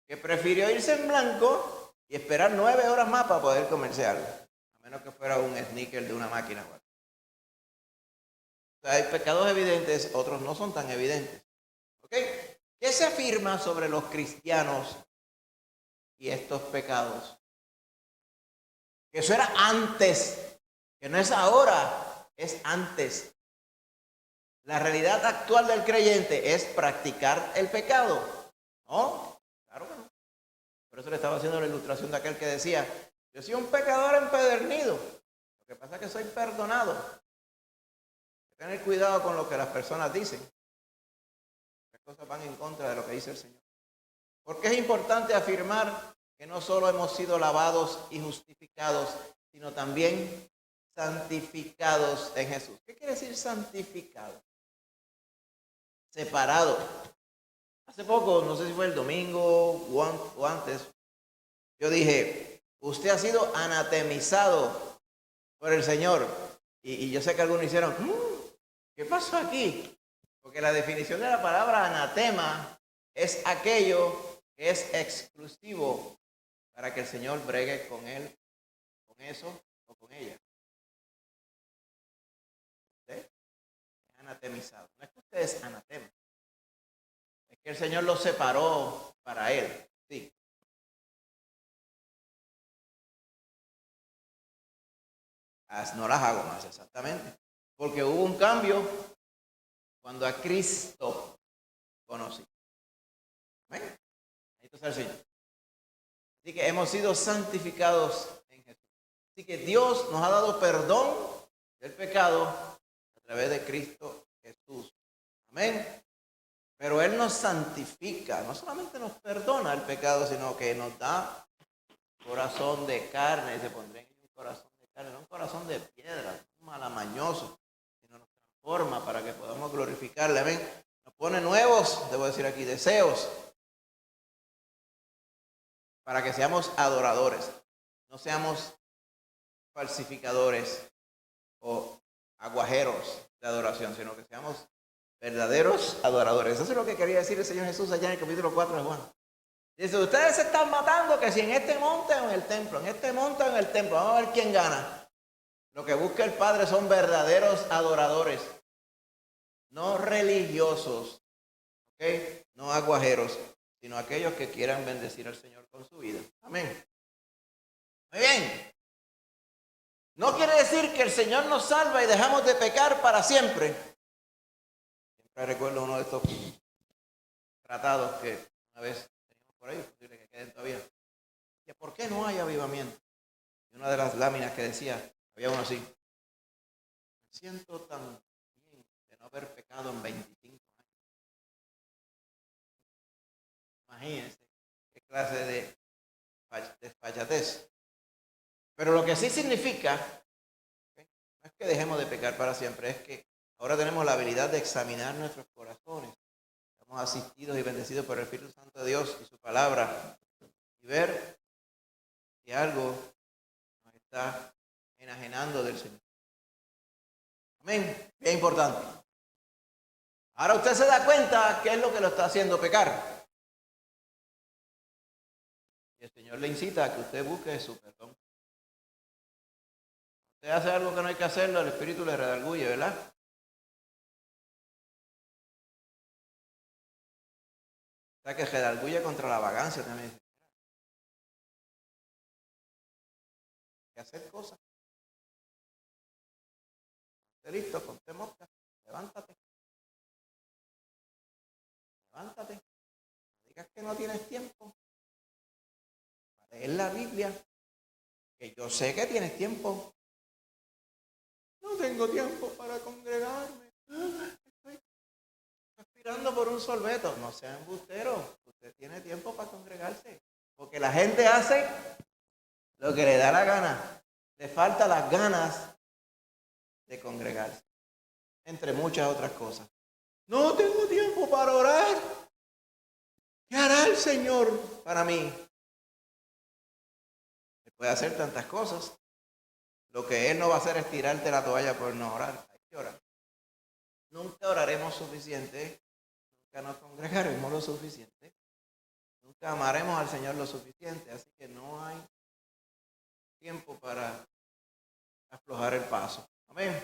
que prefirió irse en blanco y esperar 9 horas más para poder comerse algo. A menos que fuera un sneaker de una máquina. O sea, hay pecados evidentes, otros no son tan evidentes. ¿Ok? ¿Qué se afirma sobre los cristianos y estos pecados? Que eso era antes, que no es ahora, es antes. La realidad actual del creyente es practicar el pecado. ¿No? Claro que no. Por eso le estaba haciendo la ilustración de aquel que decía, yo soy un pecador empedernido. Lo que pasa es que soy perdonado. Hay que tener cuidado con lo que las personas dicen. Las cosas van en contra de lo que dice el Señor. Porque es importante afirmar que no solo hemos sido lavados y justificados, sino también santificados en Jesús. ¿Qué quiere decir santificado? Separado. Hace poco, no sé si fue el domingo o antes, yo dije, usted ha sido anatemizado por el Señor. Y yo sé que algunos hicieron, ¿qué pasó aquí? Porque la definición de la palabra anatema es aquello que es exclusivo para que el Señor bregue con él, con eso o con ella. ¿Sí? Es anatemizado. No es que usted es anatema. Es que el Señor lo separó para él. Sí. No las hago más, exactamente. Porque hubo un cambio cuando a Cristo conocí. ¿Ven? Ahí está el Señor. Así que hemos sido santificados en Jesús. Así que Dios nos ha dado perdón del pecado a través de Cristo Jesús. Amén. Pero Él nos santifica. No solamente nos perdona el pecado, sino que nos da corazón de carne. Y se pondrá en un corazón de carne, no un corazón de piedra, un malamañoso, sino nos transforma para que podamos glorificarle. Amén. Nos pone nuevos, debo decir aquí, deseos. Para que seamos adoradores, no seamos falsificadores o aguajeros de adoración, sino que seamos verdaderos adoradores. Eso es lo que quería decir el Señor Jesús allá en el capítulo 4 de Juan. Dice, ustedes se están matando que si en este monte o en el templo, en este monte o en el templo, vamos a ver quién gana. Lo que busca el Padre son verdaderos adoradores, no religiosos, ¿ok? No aguajeros, sino aquellos que quieran bendecir al Señor con su vida. Amén. Muy bien. No quiere decir que el Señor nos salva y dejamos de pecar para siempre. Siempre recuerdo uno de estos tratados que una vez teníamos por ahí, posible que queden todavía. Que ¿por qué no hay avivamiento? Y una de las láminas que decía, había uno así. Me siento tan bien de no haber pecado en 25 años. Imagínense qué clase de desfachatez. Pero lo que sí significa, ¿okay?, no es que dejemos de pecar para siempre, es que ahora tenemos la habilidad de examinar nuestros corazones. Estamos asistidos y bendecidos por el Espíritu Santo de Dios y su palabra y ver si algo nos está enajenando del Señor. Amén. Bien importante. Ahora usted se da cuenta qué es lo que lo está haciendo pecar. Y el Señor le incita a que usted busque su perdón. Usted hace algo que no hay que hacerlo, el Espíritu le redarguye, ¿verdad? O sea que redarguye contra la vagancia también. Hay que hacer cosas. ¿Esté listo? Ponte mosca. Levántate. Levántate. No digas que no tienes tiempo para leer la Biblia. Que yo sé que tienes tiempo. No tengo tiempo para congregarme. Estoy aspirando por un sorbeto. No sea embustero. Usted tiene tiempo para congregarse. Porque la gente hace lo que le da la gana. Le falta las ganas de congregarse. Entre muchas otras cosas. No tengo tiempo para orar. ¿Qué hará el Señor para mí? Él puede hacer tantas cosas. Lo que Él no va a hacer es tirarte la toalla por no orar. Hay que orar. Nunca oraremos suficiente, nunca nos congregaremos lo suficiente, nunca amaremos al Señor lo suficiente, así que no hay tiempo para aflojar el paso. Amén.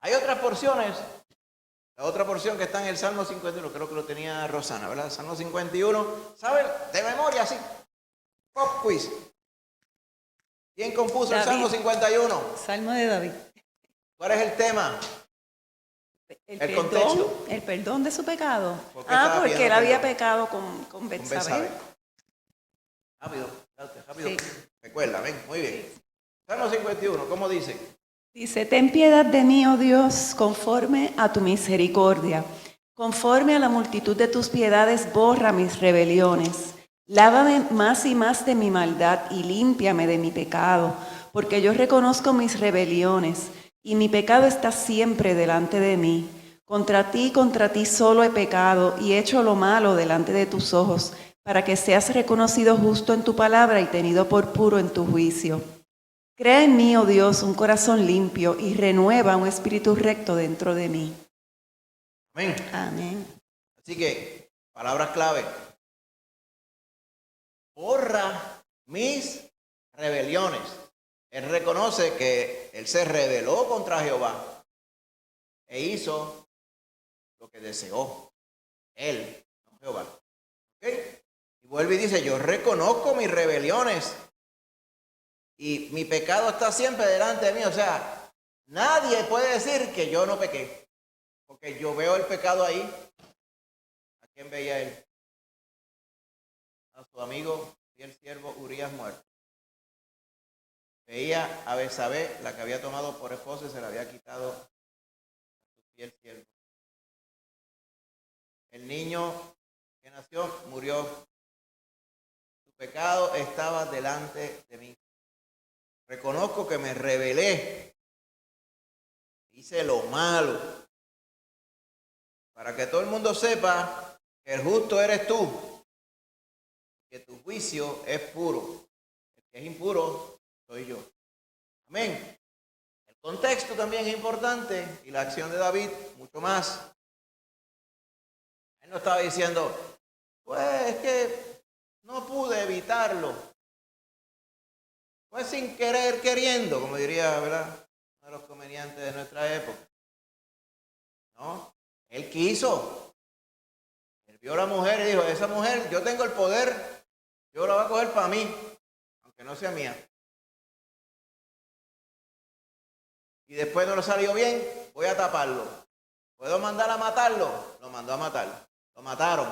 Hay otras porciones. La otra porción que está en el Salmo 51, creo que lo tenía Rosana, ¿verdad? Salmo 51, ¿saben? De memoria, sí. Pop quiz. ¿Quién compuso el Salmo 51? Salmo de David. ¿Cuál es el tema? El contexto. El perdón de su pecado. ¿Por qué estaba Porque él pidiendo había perdón? pecado con Betsabé. Betsabé. Rápido. Sí. Recuerda, ven, muy bien. Salmo 51, ¿cómo dice? Dice, ten piedad de mí, oh Dios, conforme a tu misericordia. Conforme a la multitud de tus piedades, borra mis rebeliones. Lávame más y más de mi maldad y límpiame de mi pecado, porque yo reconozco mis rebeliones y mi pecado está siempre delante de mí. Contra ti solo he pecado y he hecho lo malo delante de tus ojos, para que seas reconocido justo en tu palabra y tenido por puro en tu juicio. Crea en mí, oh Dios, un corazón limpio y renueva un espíritu recto dentro de mí. Amén. Amén. Así que, palabras clave. Borra mis rebeliones. Él reconoce que él se rebeló contra Jehová e hizo lo que deseó. Él, no Jehová. ¿Ok? Y vuelve y dice, yo reconozco mis rebeliones y mi pecado está siempre delante de mí. O sea, nadie puede decir que yo no pequé, porque yo veo el pecado ahí. ¿A quién veía él? A su amigo y el siervo Urías muerto. Veía a Betsabé, la que había tomado por esposa y se la había quitado a su fiel siervo. El niño que nació murió. Su pecado estaba delante de mí. Reconozco que me rebelé. Hice lo malo. Para que todo el mundo sepa que el justo eres tú. Que tu juicio es puro. El que es impuro soy yo. Amén. El contexto también es importante y la acción de David mucho más. Él no estaba diciendo, pues es que no pude evitarlo. Fue sin querer queriendo, como diría, ¿verdad?, uno de los comediantes de nuestra época. No, él quiso. Él vio a la mujer y dijo, esa mujer, yo tengo el poder, yo la voy a coger para mí, aunque no sea mía. Y después no le salió bien, voy a taparlo. ¿Puedo mandar a matarlo? Lo mandó a matar. Lo mataron.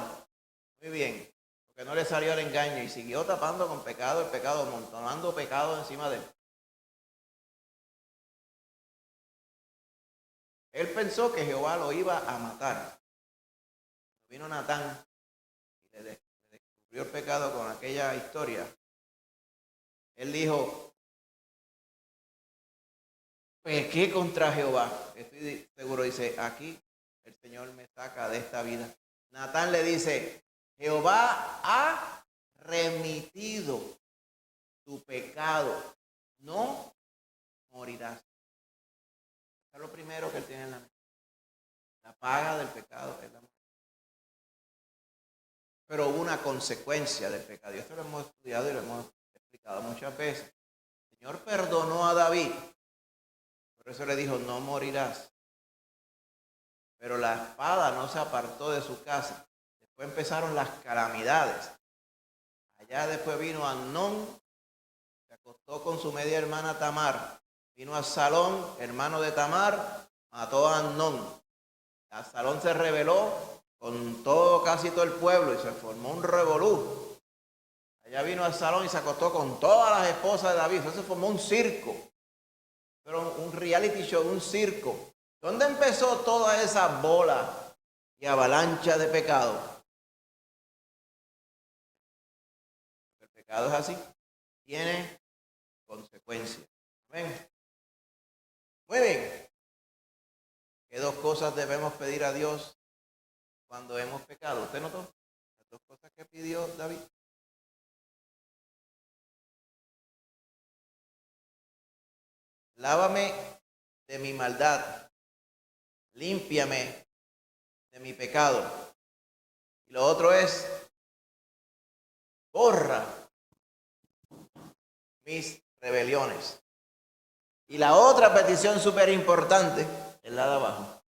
Muy bien. Porque no le salió el engaño y siguió tapando con pecado el pecado, amontonando pecado encima de él. Él pensó que Jehová lo iba a matar. Vino Natán y le descubrió el pecado con aquella historia. Él dijo, pequé contra Jehová. Estoy seguro, dice, aquí el Señor me saca de esta vida. Natán le dice, Jehová ha remitido tu pecado, no morirás. Eso es lo primero que él tiene en la mente. La paga del pecado es la muerte. Pero hubo una consecuencia del pecado. Y esto lo hemos estudiado y lo hemos explicado muchas veces. El Señor perdonó a David. Por eso le dijo, no morirás. Pero la espada no se apartó de su casa. Después empezaron las calamidades. Allá después vino Amnón, se acostó con su media hermana Tamar. Vino Absalón, hermano de Tamar, mató a Amnón. Absalón se rebeló con casi todo el pueblo y se formó un revolú. Allá vino Absalón y se acostó con todas las esposas de David. Eso se formó un circo. Pero un reality show, un circo. ¿Dónde empezó toda esa bola y avalancha de pecado? El pecado es así, tiene consecuencias. Amén. Muy bien. ¿Qué dos cosas debemos pedir a Dios cuando hemos pecado? ¿Usted notó? Las dos cosas que pidió David. Lávame de mi maldad, límpiame de mi pecado. Y lo otro es, borra mis rebeliones. Y la otra petición súper importante es la de abajo.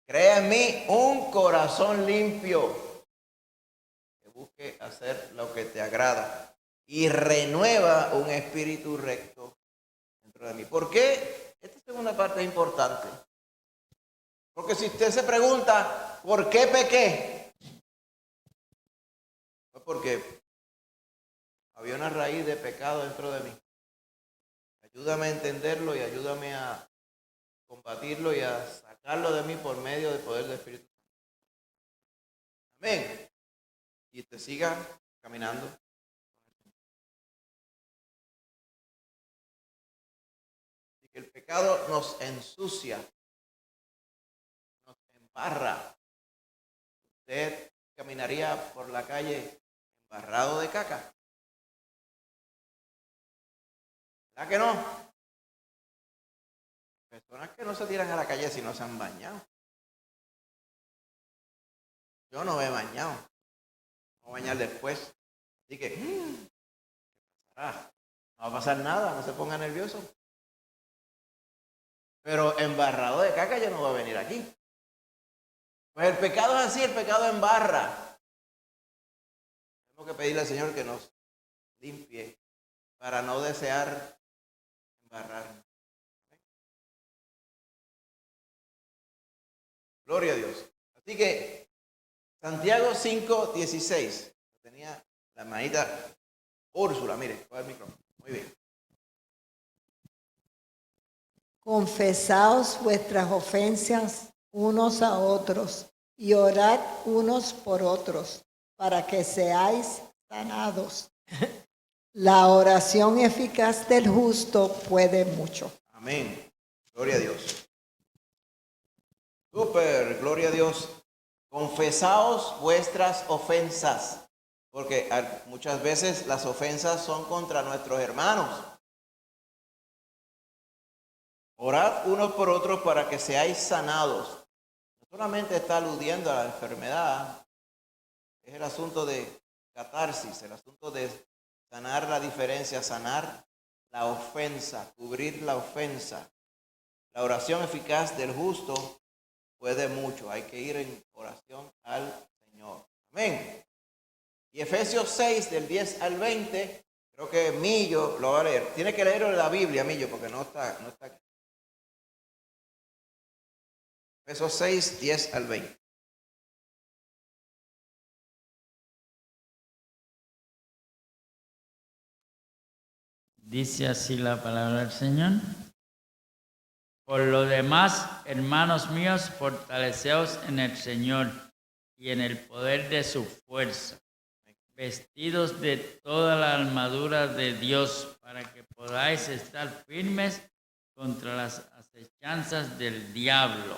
Crea en mí un corazón limpio que busque hacer lo que te agrada y renueva un espíritu recto dentro de mí. ¿Por qué? Esta segunda parte es importante. Porque si usted se pregunta, ¿por qué pequé? Pues porque había una raíz de pecado dentro de mí. Ayúdame a entenderlo y ayúdame a combatirlo y a sacarlo de mí por medio del poder del Espíritu Santo. Amén. Y te siga caminando. Y que el pecado nos ensucia, nos embarra. Usted caminaría por la calle embarrado de caca. ¿Verdad que no? Personas que no se tiran a la calle si no se han bañado. Yo no me he bañado. Me voy a bañar después. Así que, ¿qué pasará? No va a pasar nada, no se ponga nervioso. Pero embarrado de caca yo no voy a venir aquí. Pues el pecado es así, el pecado embarra. Tenemos que pedirle al Señor que nos limpie para no desear embarrarnos. Gloria a Dios. Así que Santiago 5:16. Tenía la hermanita Úrsula, mire, coge el micrófono. Muy bien. Confesaos vuestras ofensas unos a otros y orad unos por otros para que seáis sanados. La oración eficaz del justo puede mucho. Amén. Gloria a Dios. Súper, gloria a Dios. Confesaos vuestras ofensas, porque muchas veces las ofensas son contra nuestros hermanos. Orad unos por otros para que seáis sanados. No solamente está aludiendo a la enfermedad, es el asunto de catarsis, el asunto de sanar la diferencia, sanar la ofensa, cubrir la ofensa. La oración eficaz del justo puede mucho. Hay que ir en oración al Señor. Amén. Y Efesios 6, del 10 al 20, creo que Millo lo va a leer. Tiene que leerlo en la Biblia, Millo, porque no está aquí. Efesios 6, 10 al 20. Dice así la palabra del Señor. Por lo demás, hermanos míos, fortaleceos en el Señor y en el poder de su fuerza, vestidos de toda la armadura de Dios, para que podáis estar firmes contra las acechanzas del diablo.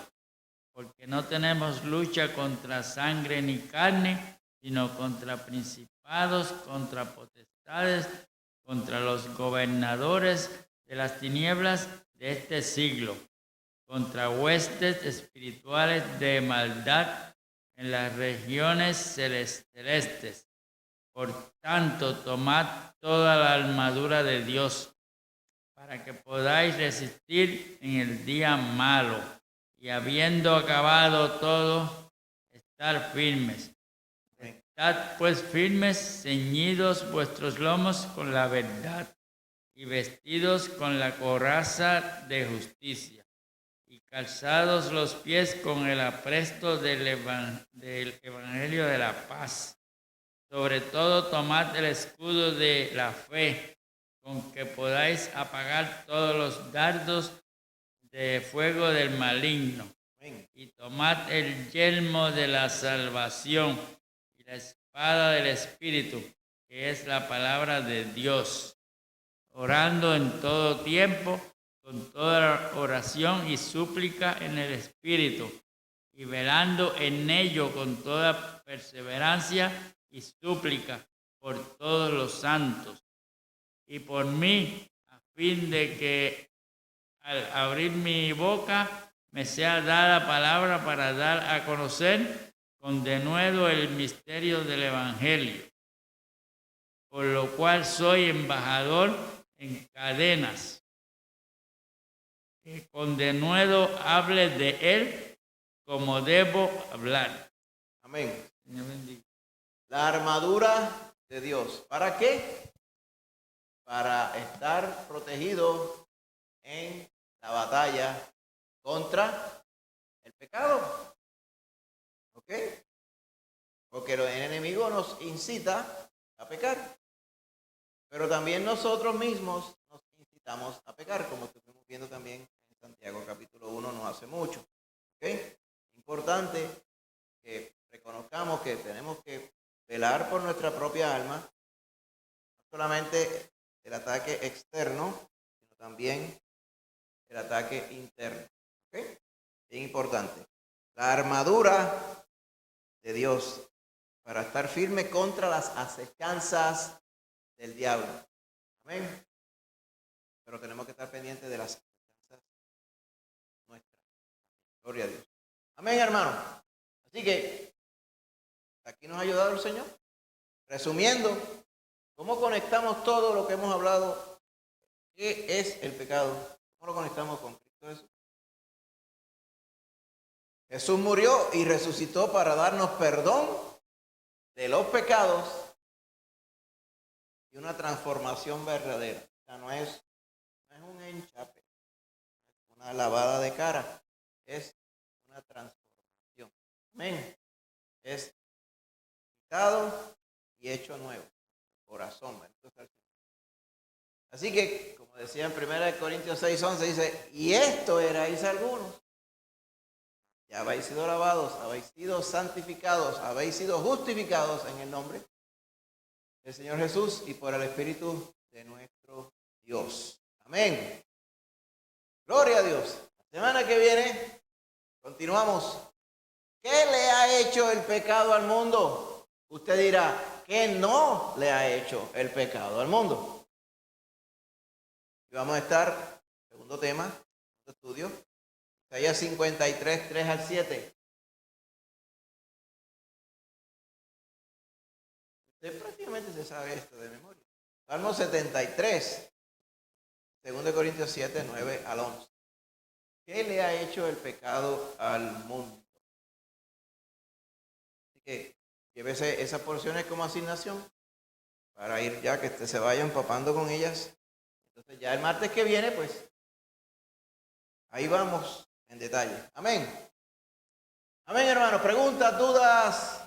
Porque no tenemos lucha contra sangre ni carne, sino contra principados, contra potestades, contra los gobernadores de las tinieblas de este siglo, contra huestes espirituales de maldad en las regiones celestes. Por tanto, tomad toda la armadura de Dios, para que podáis resistir en el día malo, y habiendo acabado todo, estar firmes. Estad pues firmes, ceñidos vuestros lomos con la verdad, y vestidos con la coraza de justicia, y calzados los pies con el apresto del evangelio de la paz. Sobre todo tomad el escudo de la fe, con que podáis apagar todos los dardos de fuego del maligno. Y tomad el yelmo de la salvación y la espada del Espíritu, que es la palabra de Dios, orando en todo tiempo, con toda oración y súplica en el Espíritu, y velando en ello con toda perseverancia y súplica por todos los santos, y por mí, a fin de que al abrir mi boca me sea dada palabra para dar a conocer con denuedo el misterio del Evangelio, por lo cual soy embajador en cadenas, que con denuedo hable de él como debo hablar. Amén. Señor bendiga. La armadura de Dios. ¿Para qué? Para estar protegido en la batalla contra el pecado. ¿Ok? Porque el enemigo nos incita a pecar. Pero también nosotros mismos nos incitamos a pecar, como estuvimos viendo también en Santiago capítulo 1 no hace mucho. ¿Ok? Importante que reconozcamos que tenemos que velar por nuestra propia alma, no solamente el ataque externo, sino también el ataque interno. ¿Ok? Bien importante. La armadura de Dios para estar firme contra las acechanzas del diablo. Amén. Pero tenemos que estar pendientes de las acechanzas nuestras. Gloria a Dios. Amén, hermano. Así que aquí nos ha ayudado el Señor. Resumiendo, ¿cómo conectamos todo lo que hemos hablado? ¿Qué es el pecado? ¿Cómo lo conectamos con Cristo Jesús? Jesús murió y resucitó para darnos perdón de los pecados y una transformación verdadera. O sea, no es un enchape, es una lavada de cara, es una transformación. Amén. Es quitado y hecho nuevo. Corazón. Así que, como decía en 1 Corintios 6:11, dice, y esto erais algunos. Ya habéis sido lavados, habéis sido santificados, habéis sido justificados en el nombre del Señor Jesús y por el Espíritu de nuestro Dios. Amén. Gloria a Dios. La semana que viene continuamos. ¿Qué le ha hecho el pecado al mundo? Usted dirá, ¿qué no le ha hecho el pecado al mundo? Y vamos a estar, segundo tema, segundo estudio, Isaías 53, 3 al 7. Usted prácticamente se sabe esto de memoria. Salmo 73, 2 Corintios 7, 9 al 11. ¿Qué le ha hecho el pecado al mundo? Así que llévese esas porciones como asignación para ir ya que usted se vaya empapando con ellas. Entonces ya el martes que viene, pues, ahí vamos en detalle. Amén. Amén, hermanos. Preguntas, dudas.